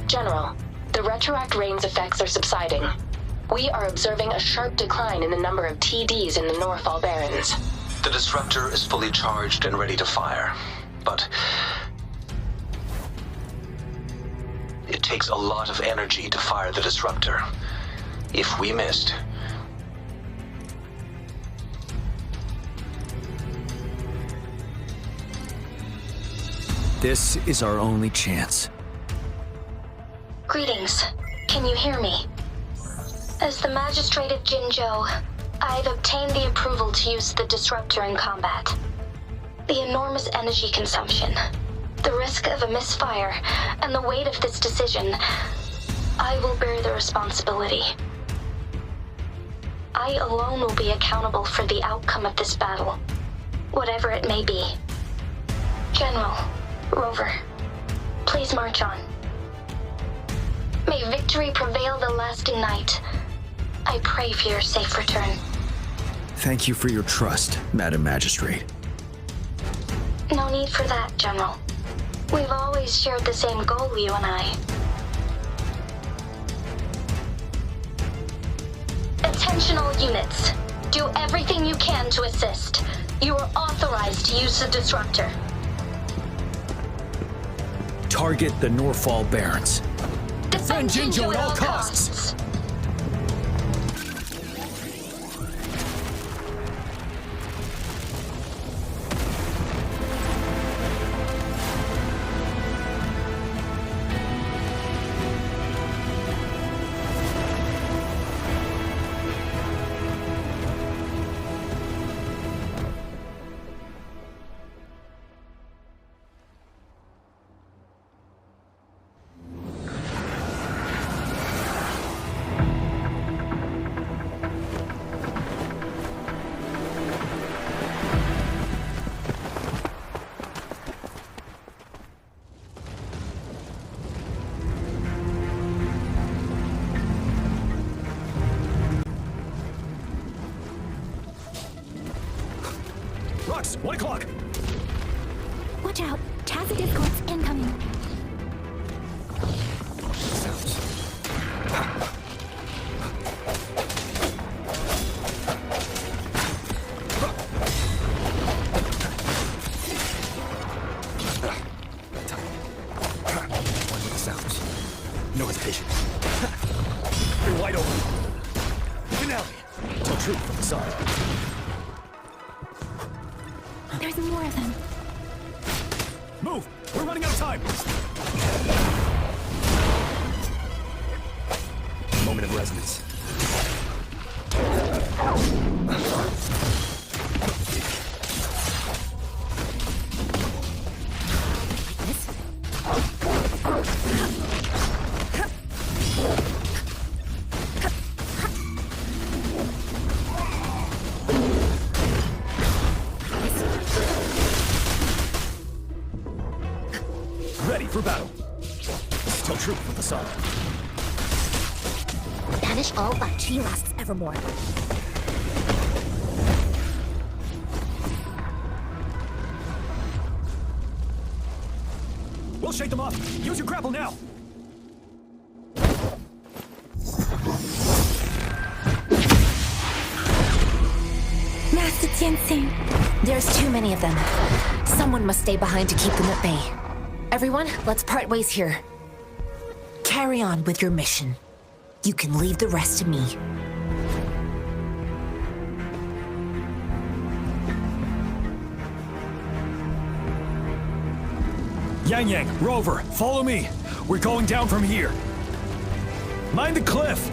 General, the retroact rain's effects are subsiding. We are observing a sharp decline in the number of TDs in the Norfall Barrens. The Disruptor is fully charged and ready to fire, but it takes a lot of energy to fire the Disruptor. If we missed, this is our only chance. Greetings. Can you hear me? As the Magistrate of Jingo, I've obtained the approval to use the Disruptor in combat. The enormous energy consumption, the risk of a misfire, and the weight of this decision, I will bear the responsibility. I alone will be accountable for the outcome of this battle, whatever it may be. General, Rover, please march on. May victory prevail the lasting night. I pray for your safe return. Thank you for your trust, Madam Magistrate. No need for that, General. We've always shared the same goal, you and I. Attention all units. Do everything you can to assist. You are authorized to use the Disruptor. Target the Norfall Barrens. Defend Jingo at all costs. Rux, 1 o'clock. Watch out. Tacet escorts incoming. Sounds. No hesitation. You're wide open. Finale. Tell truth from the side. There's more of them. Move! We're running out of time! Moment of resonance. Ready for battle. Still true with the sun. Banish all but she lasts evermore. We'll shake them off. Use your grapple now. Master Jiyan. There's too many of them. Someone must stay behind to keep them at bay. Everyone, let's part ways here. Carry on with your mission. You can leave the rest to me. Yang, Rover, follow me. We're going down from here. Mind the cliff.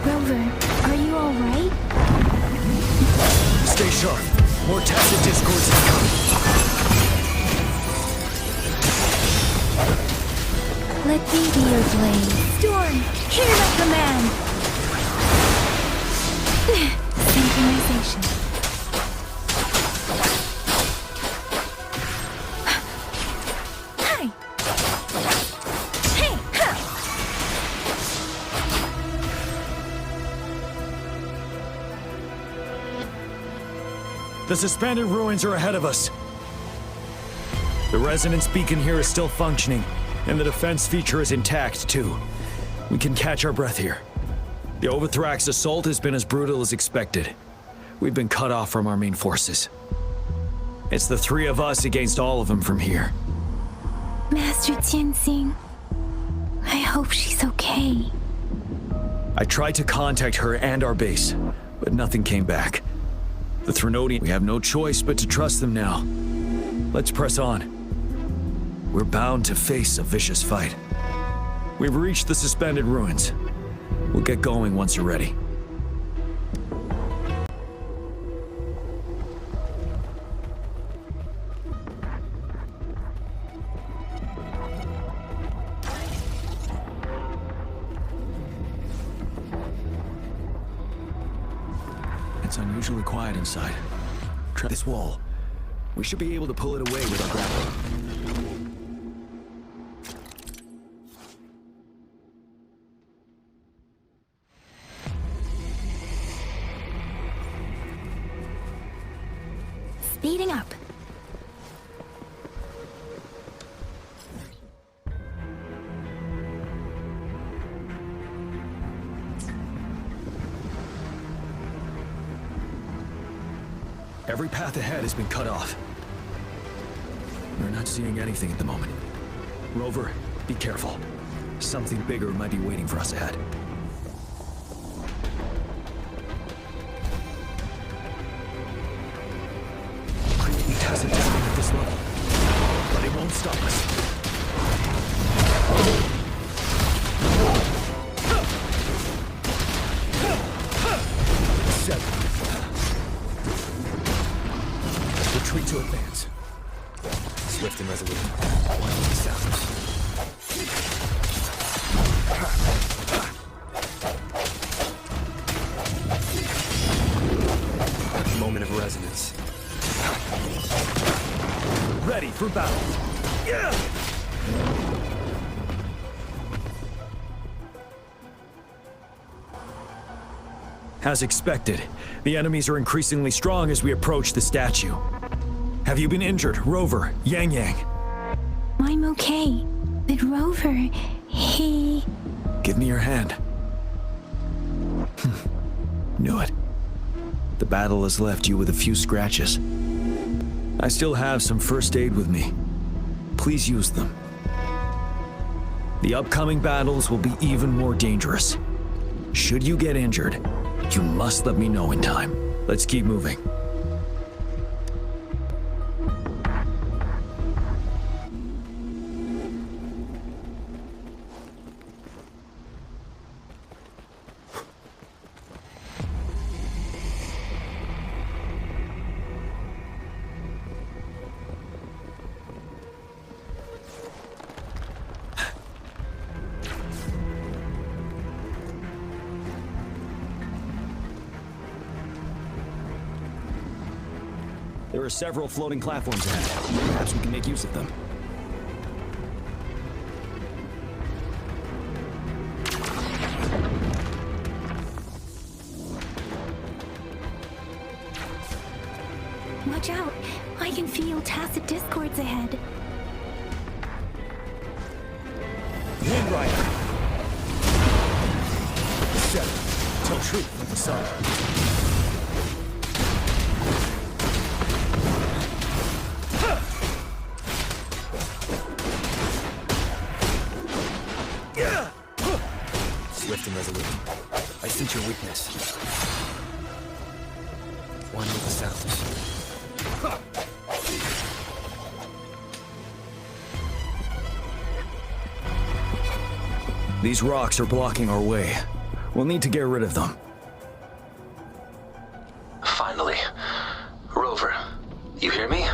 Rover, are you all right? Stay sharp. More Tacet discords incoming. Let me be your blade. Storm, hear the command! Synchronization. Hi! The suspended ruins are ahead of us. The resonance beacon here is still functioning, and the defense feature is intact, too. We can catch our breath here. The Overthrax assault has been as brutal as expected. We've been cut off from our main forces. It's the three of us against all of them from here. Master Tenzing, I hope she's okay. I tried to contact her and our base, but nothing came back. The Threnodian, we have no choice but to trust them now. Let's press on. We're bound to face a vicious fight. We've reached the suspended ruins. We'll get going once you're ready. It's unusually quiet inside. Try this wall. We should be able to pull it away with our grapple. Speeding up. Every path ahead has been cut off. We're not seeing anything at the moment. Rover, be careful. Something bigger might be waiting for us ahead. Creepy Tacet down at this level, but it won't stop us. Retreat to advance. Swift and resolute. One of the sounds. Moment of resonance. Ready for battle. Yeah! As expected, the enemies are increasingly strong as we approach the statue. Have you been injured, Rover, Yang? I'm okay, but Rover, he... Give me your hand. Knew it. The battle has left you with a few scratches. I still have some first aid with me. Please use them. The upcoming battles will be even more dangerous. Should you get injured, you must let me know in time. Let's keep moving. There are several floating platforms ahead. Perhaps we can make use of them. Watch out! I can feel Tacet discords ahead. Wind Rider! Set it. Tell truth with the sun. Swift and resolute. I sense your weakness. One with the sounds. These rocks are blocking our way. We'll need to get rid of them. Finally. Rover, you hear me?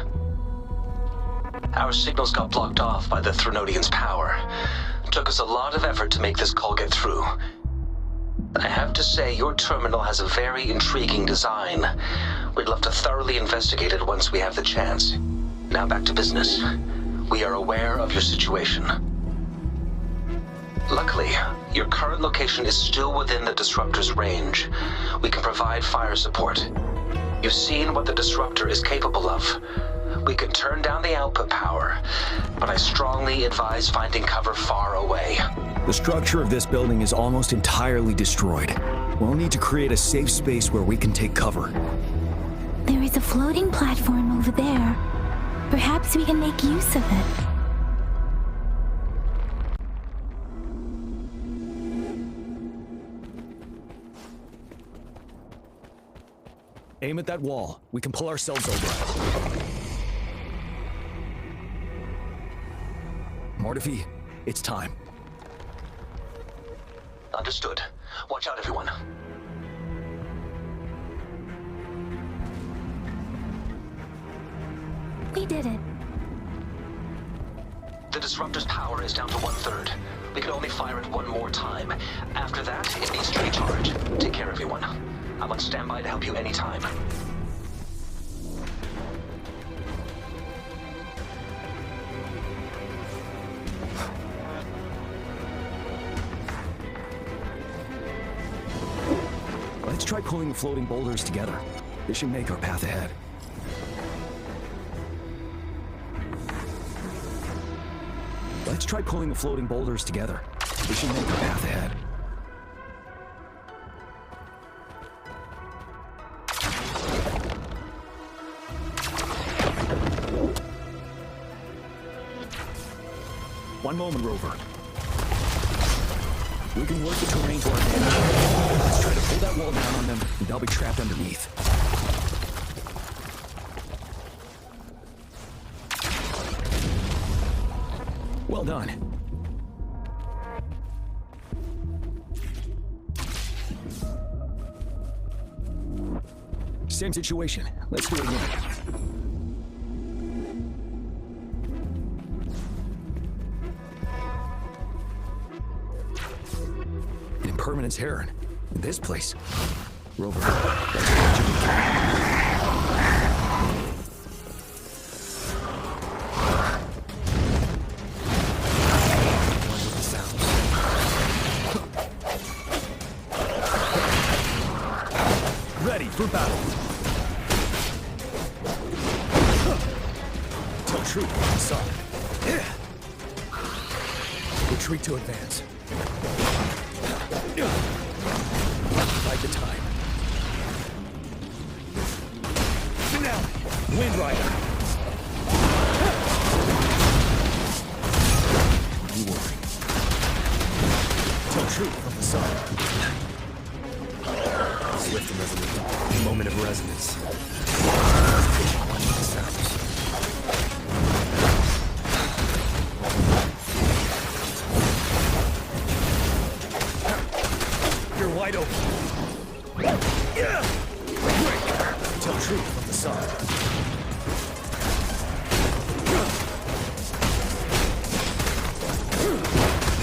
Our signals got blocked off by the Threnodian's power. Took us a lot of effort to make this call get through. I have to say, your terminal has a very intriguing design. We'd love to thoroughly investigate it once we have the chance. Now back to business. We are aware of your situation. Luckily, your current location is still within the Disruptor's range. We can provide fire support. You've seen what the Disruptor is capable of. We can turn down the output power, but I strongly advise finding cover far away. The structure of this building is almost entirely destroyed. We'll need to create a safe space where we can take cover. There is a floating platform over there. Perhaps we can make use of it. Aim at that wall. We can pull ourselves over. Mortifi, it's time. Understood. Watch out, everyone. We did it. The Disruptor's power is down to 1/3. We can only fire it one more time. After that, it needs to recharge. Take care, everyone. I'm on standby to help you anytime. Let's try pulling the floating boulders together. This should make our path ahead. Let's try pulling the floating boulders together. This should make our path ahead. One moment, Rover. We can work the terrain to our advantage. Let's try to pull that wall down on them, and they'll be trapped underneath. Well done. Same situation. Let's do it again. An impermanence heron. In this place. Rover, that's what you can. For battle. Tell truth on the side. Retreat to advance. Fight the time. Finale. Wind Rider. You worry. Tell truth on the side. Swift and resolute. Moment of resonance. Sounds. You're wide open. Tell truth on the side.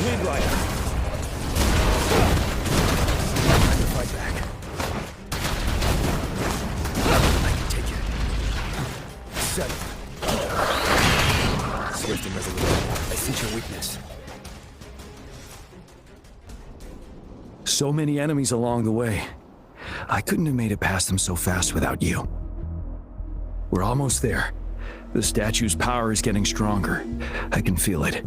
Wind Rider. Time to fight back. Swift and resolute. I see your weakness. So many enemies along the way. I couldn't have made it past them so fast without you. We're almost there. The statue's power is getting stronger. I can feel it.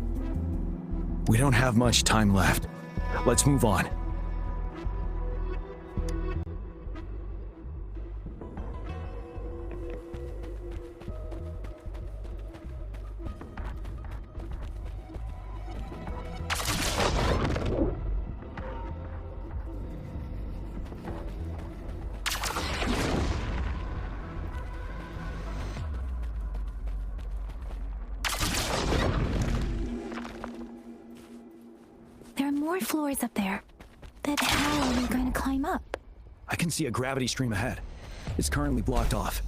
We don't have much time left. Let's move on. More floors up there. But how are we going to climb up? I can see a gravity stream ahead. It's currently blocked off.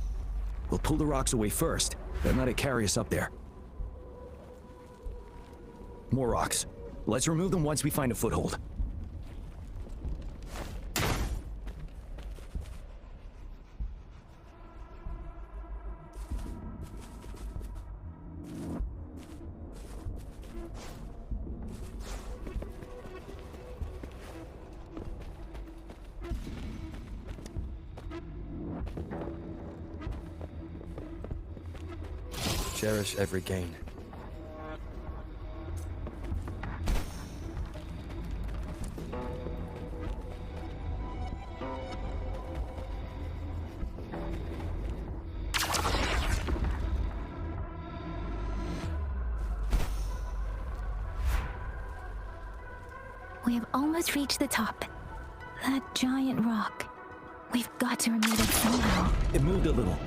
We'll pull the rocks away first, then let it carry us up there. More rocks. Let's remove them once we find a foothold. Cherish every gain. We have almost reached the top. That giant rock. We've got to remove it somehow. It moved a little.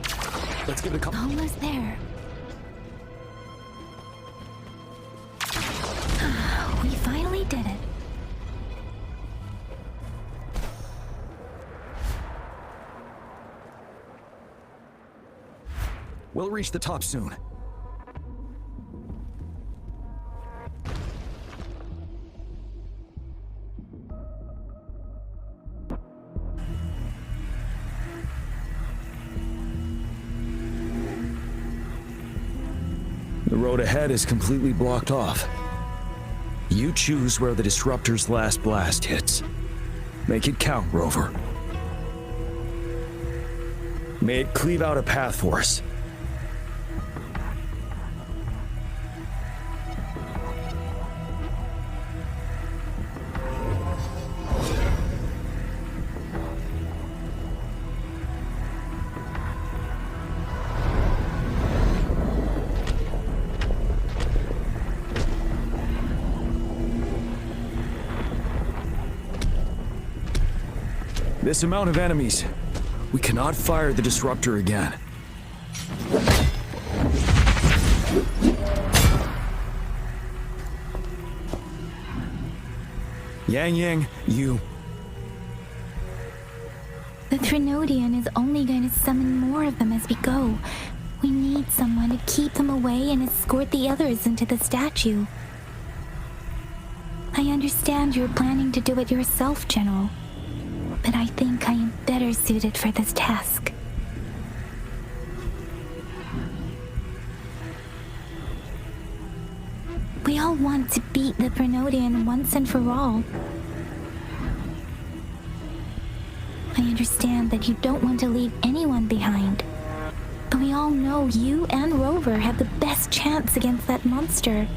Let's give it a couple. Almost there. We finally did it. We'll reach the top soon. The road ahead is completely blocked off. You choose where the Disruptor's last blast hits. Make it count, Rover. May it cleave out a path for us. This amount of enemies. We cannot fire the Disruptor again. Yang, you... The Trinodian is only going to summon more of them as we go. We need someone to keep them away and escort the others into the statue. I understand you're planning to do it yourself, General. But I think I am better suited for this task. We all want to beat the Trinodian once and for all. I understand that you don't want to leave anyone behind. But we all know you and Rover have the best chance against that monster.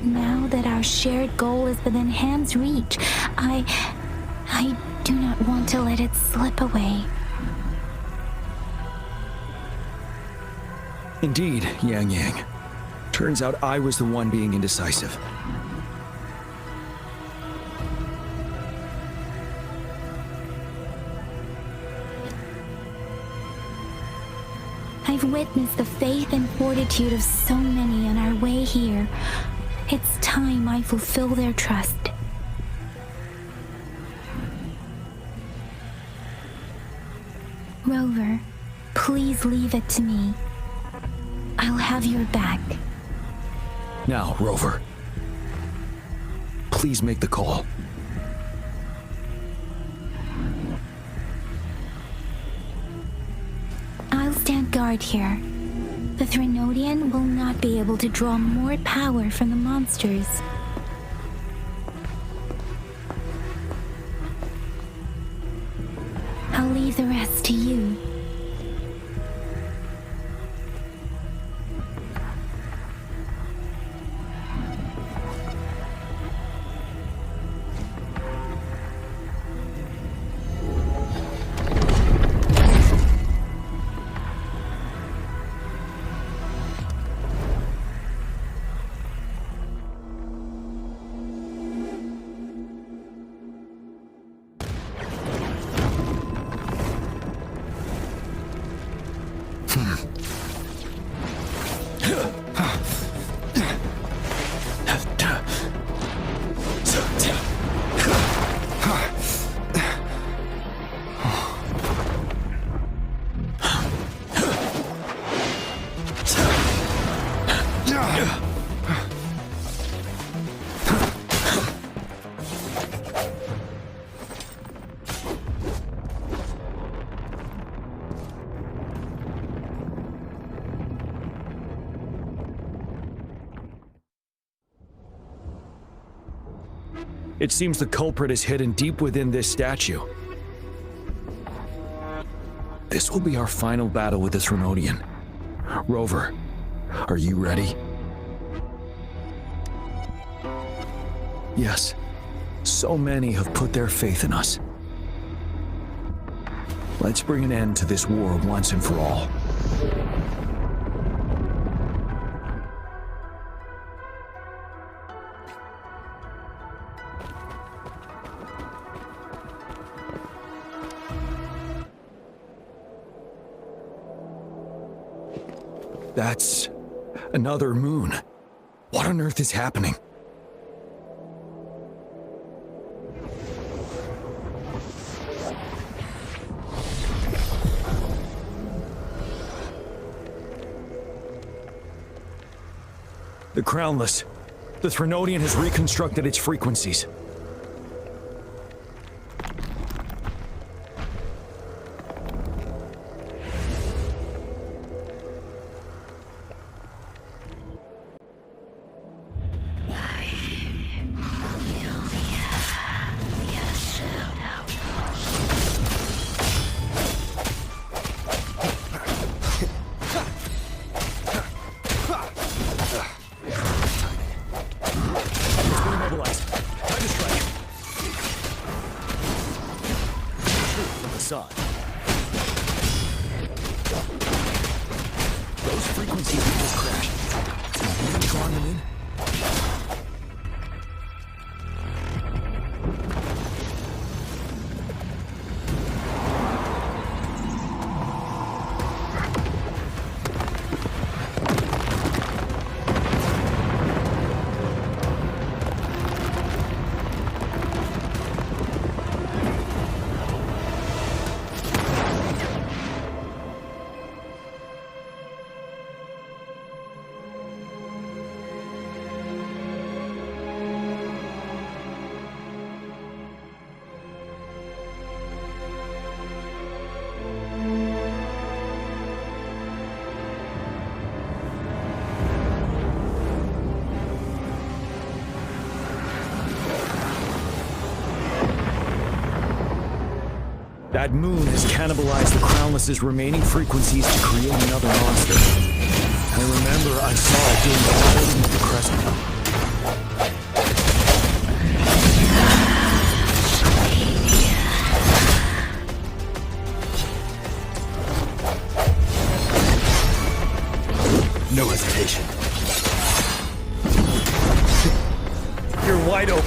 Now that our shared goal is within hand's reach, I do not want to let it slip away. Indeed, Yang. Turns out I was the one being indecisive. I've witnessed the faith and fortitude of so many on our way here. It's time I fulfill their trust. Rover, please leave it to me. I'll have your back. Now, Rover. Please make the call. I'll stand guard here. The Trinodian will not be able to draw more power from the monsters. I'll leave the rest to you. It seems the culprit is hidden deep within this statue. This will be our final battle with this Renodian. Rover, are you ready? Yes. So many have put their faith in us. Let's bring an end to this war once and for all. That's another moon. What on earth is happening? The crownless. The Threnodian has reconstructed its frequencies. Those frequencies we just crashed. Are you drawing them in? That moon has cannibalized the Crownless's remaining frequencies to create another monster. I remember I saw it doing the piloting of the Crescent. No hesitation. You're wide open.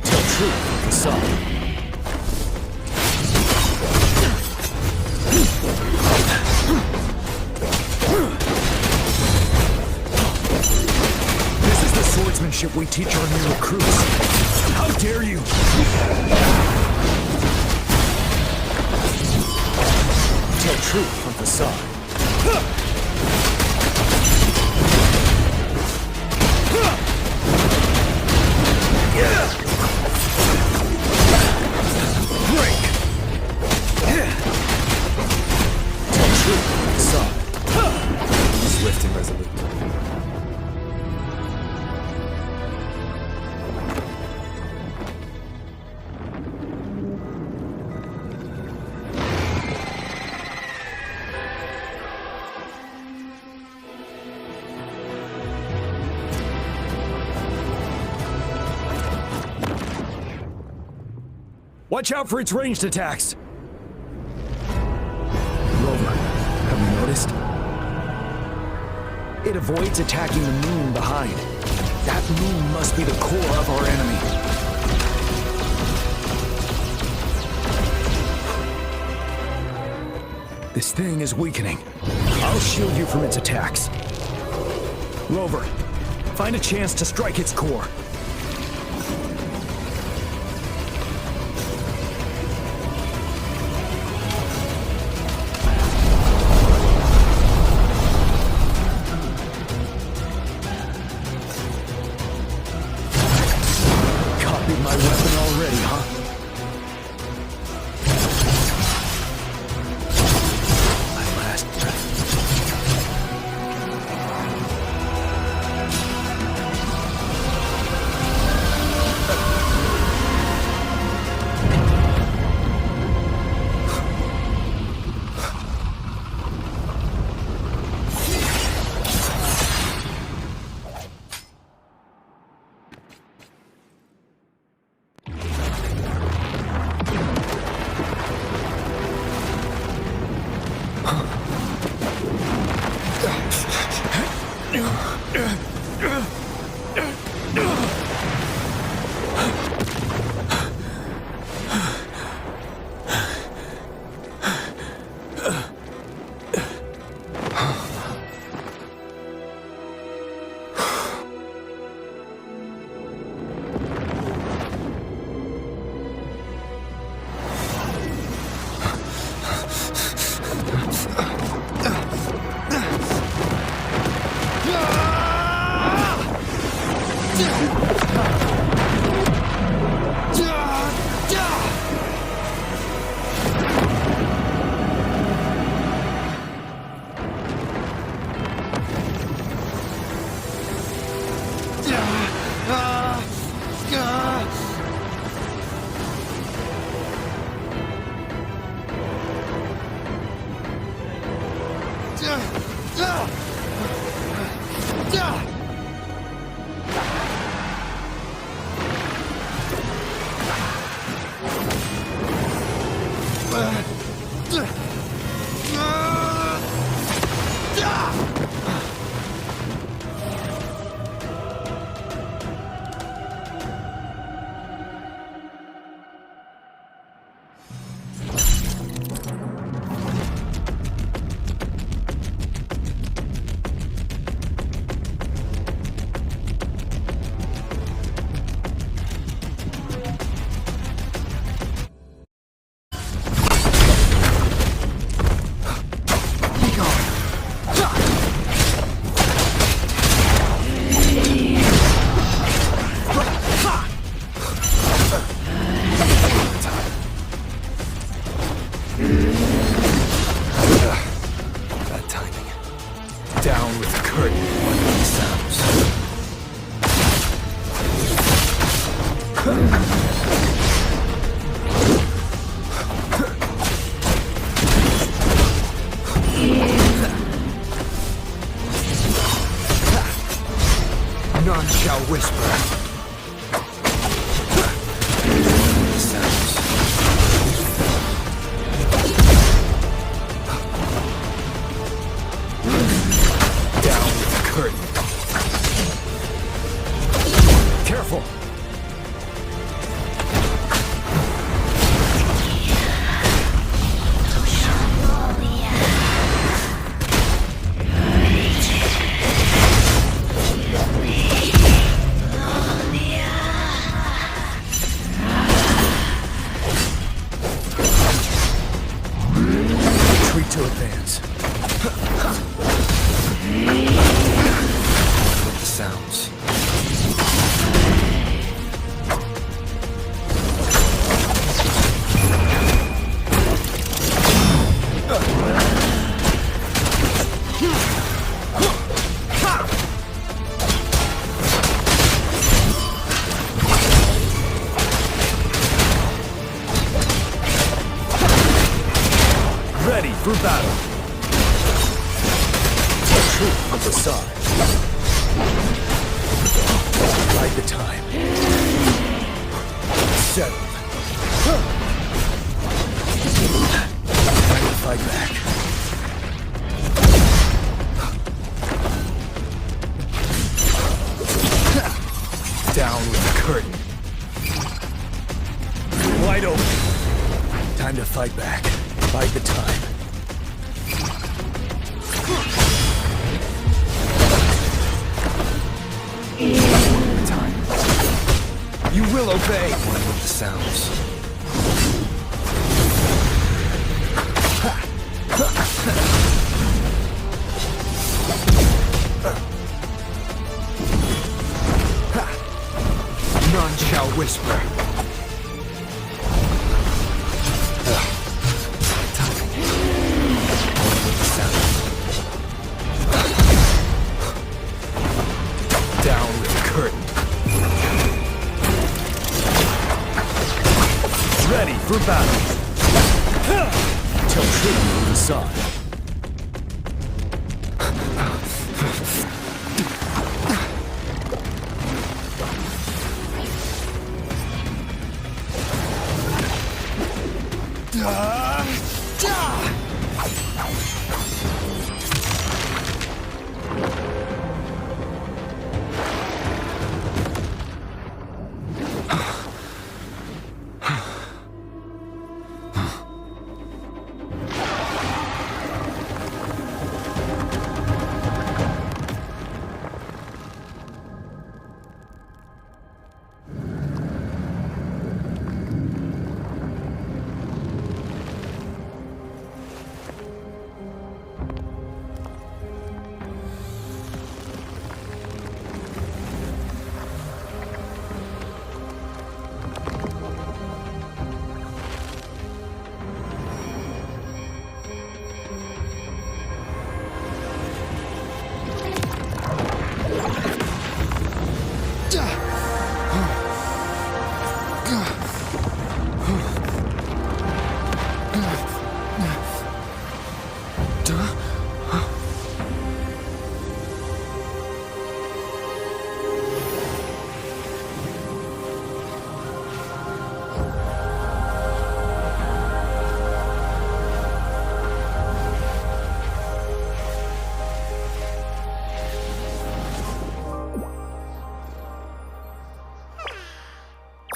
Tell truth, the sun. This is the swordsmanship we teach our new recruits. How dare you! Tell truth from the side. Break! Tell truth from the side. Swift and resolute. Watch out for its ranged attacks! Rover, have you noticed? It avoids attacking the moon behind. That moon must be the core of our enemy. This thing is weakening. I'll shield you from its attacks. Rover, find a chance to strike its core. None shall whisper. Down with the curtain. Careful. To advance. With the sounds. Ready for battle. Troop on the side. Bide the time. Settled. Time to fight back. Down with the curtain. Wide open. Time to fight back. Bide the time. You will obey. One with the sounds. None shall whisper. Down with the curtain. Ready for battle. Tell truth to the side.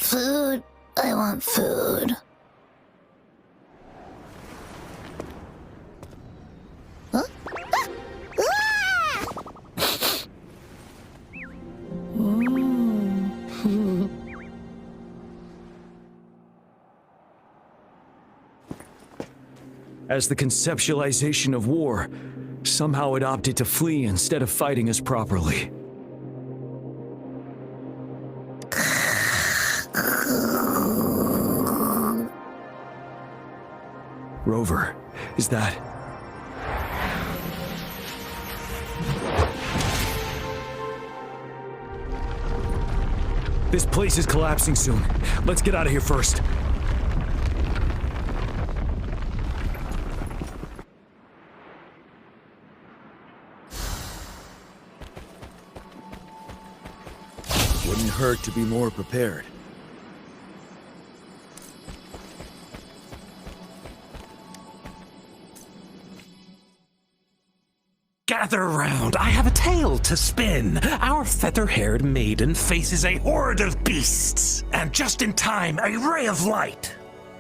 Food. I want food. Huh? As the conceptualization of war, somehow it opted to flee instead of fighting us properly. Rover, is that... This place is collapsing soon. Let's get out of here first. Wouldn't hurt to be more prepared. Gather round, I have a tale to spin. Our feather-haired maiden faces a horde of beasts. And just in time, a ray of light.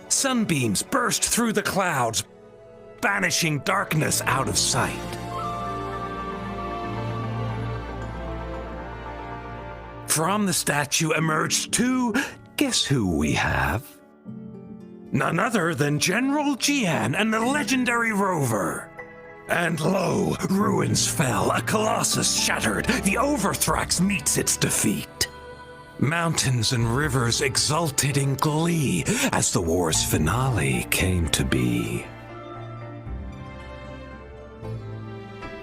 Sunbeams burst through the clouds, banishing darkness out of sight. From the statue emerged two... Guess who we have? None other than General Jiyan and the legendary Rover. And lo, ruins fell, a colossus shattered, the Overthrax meets its defeat. Mountains and rivers exulted in glee as the war's finale came to be.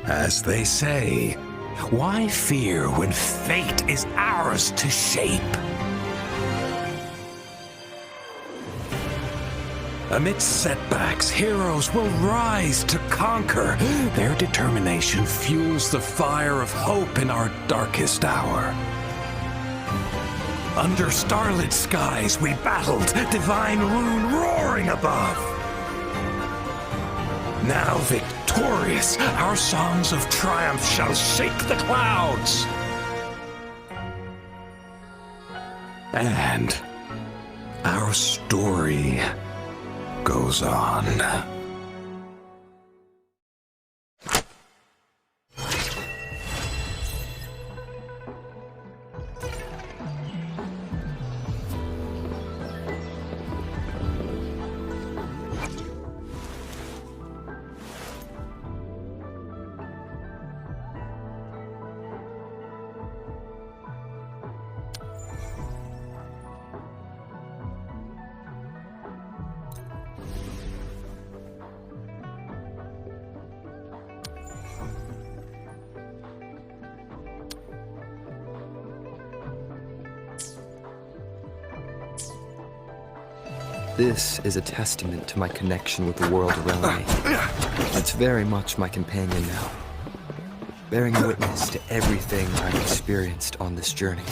As they say, why fear when fate is ours to shape? Amidst setbacks, heroes will rise to conquer. Their determination fuels the fire of hope in our darkest hour. Under starlit skies we battled, divine rune roaring above. Now victorious, our songs of triumph shall shake the clouds. And our story goes on. This is a testament to my connection with the world around me. It's very much my companion now, bearing witness to everything I've experienced on this journey.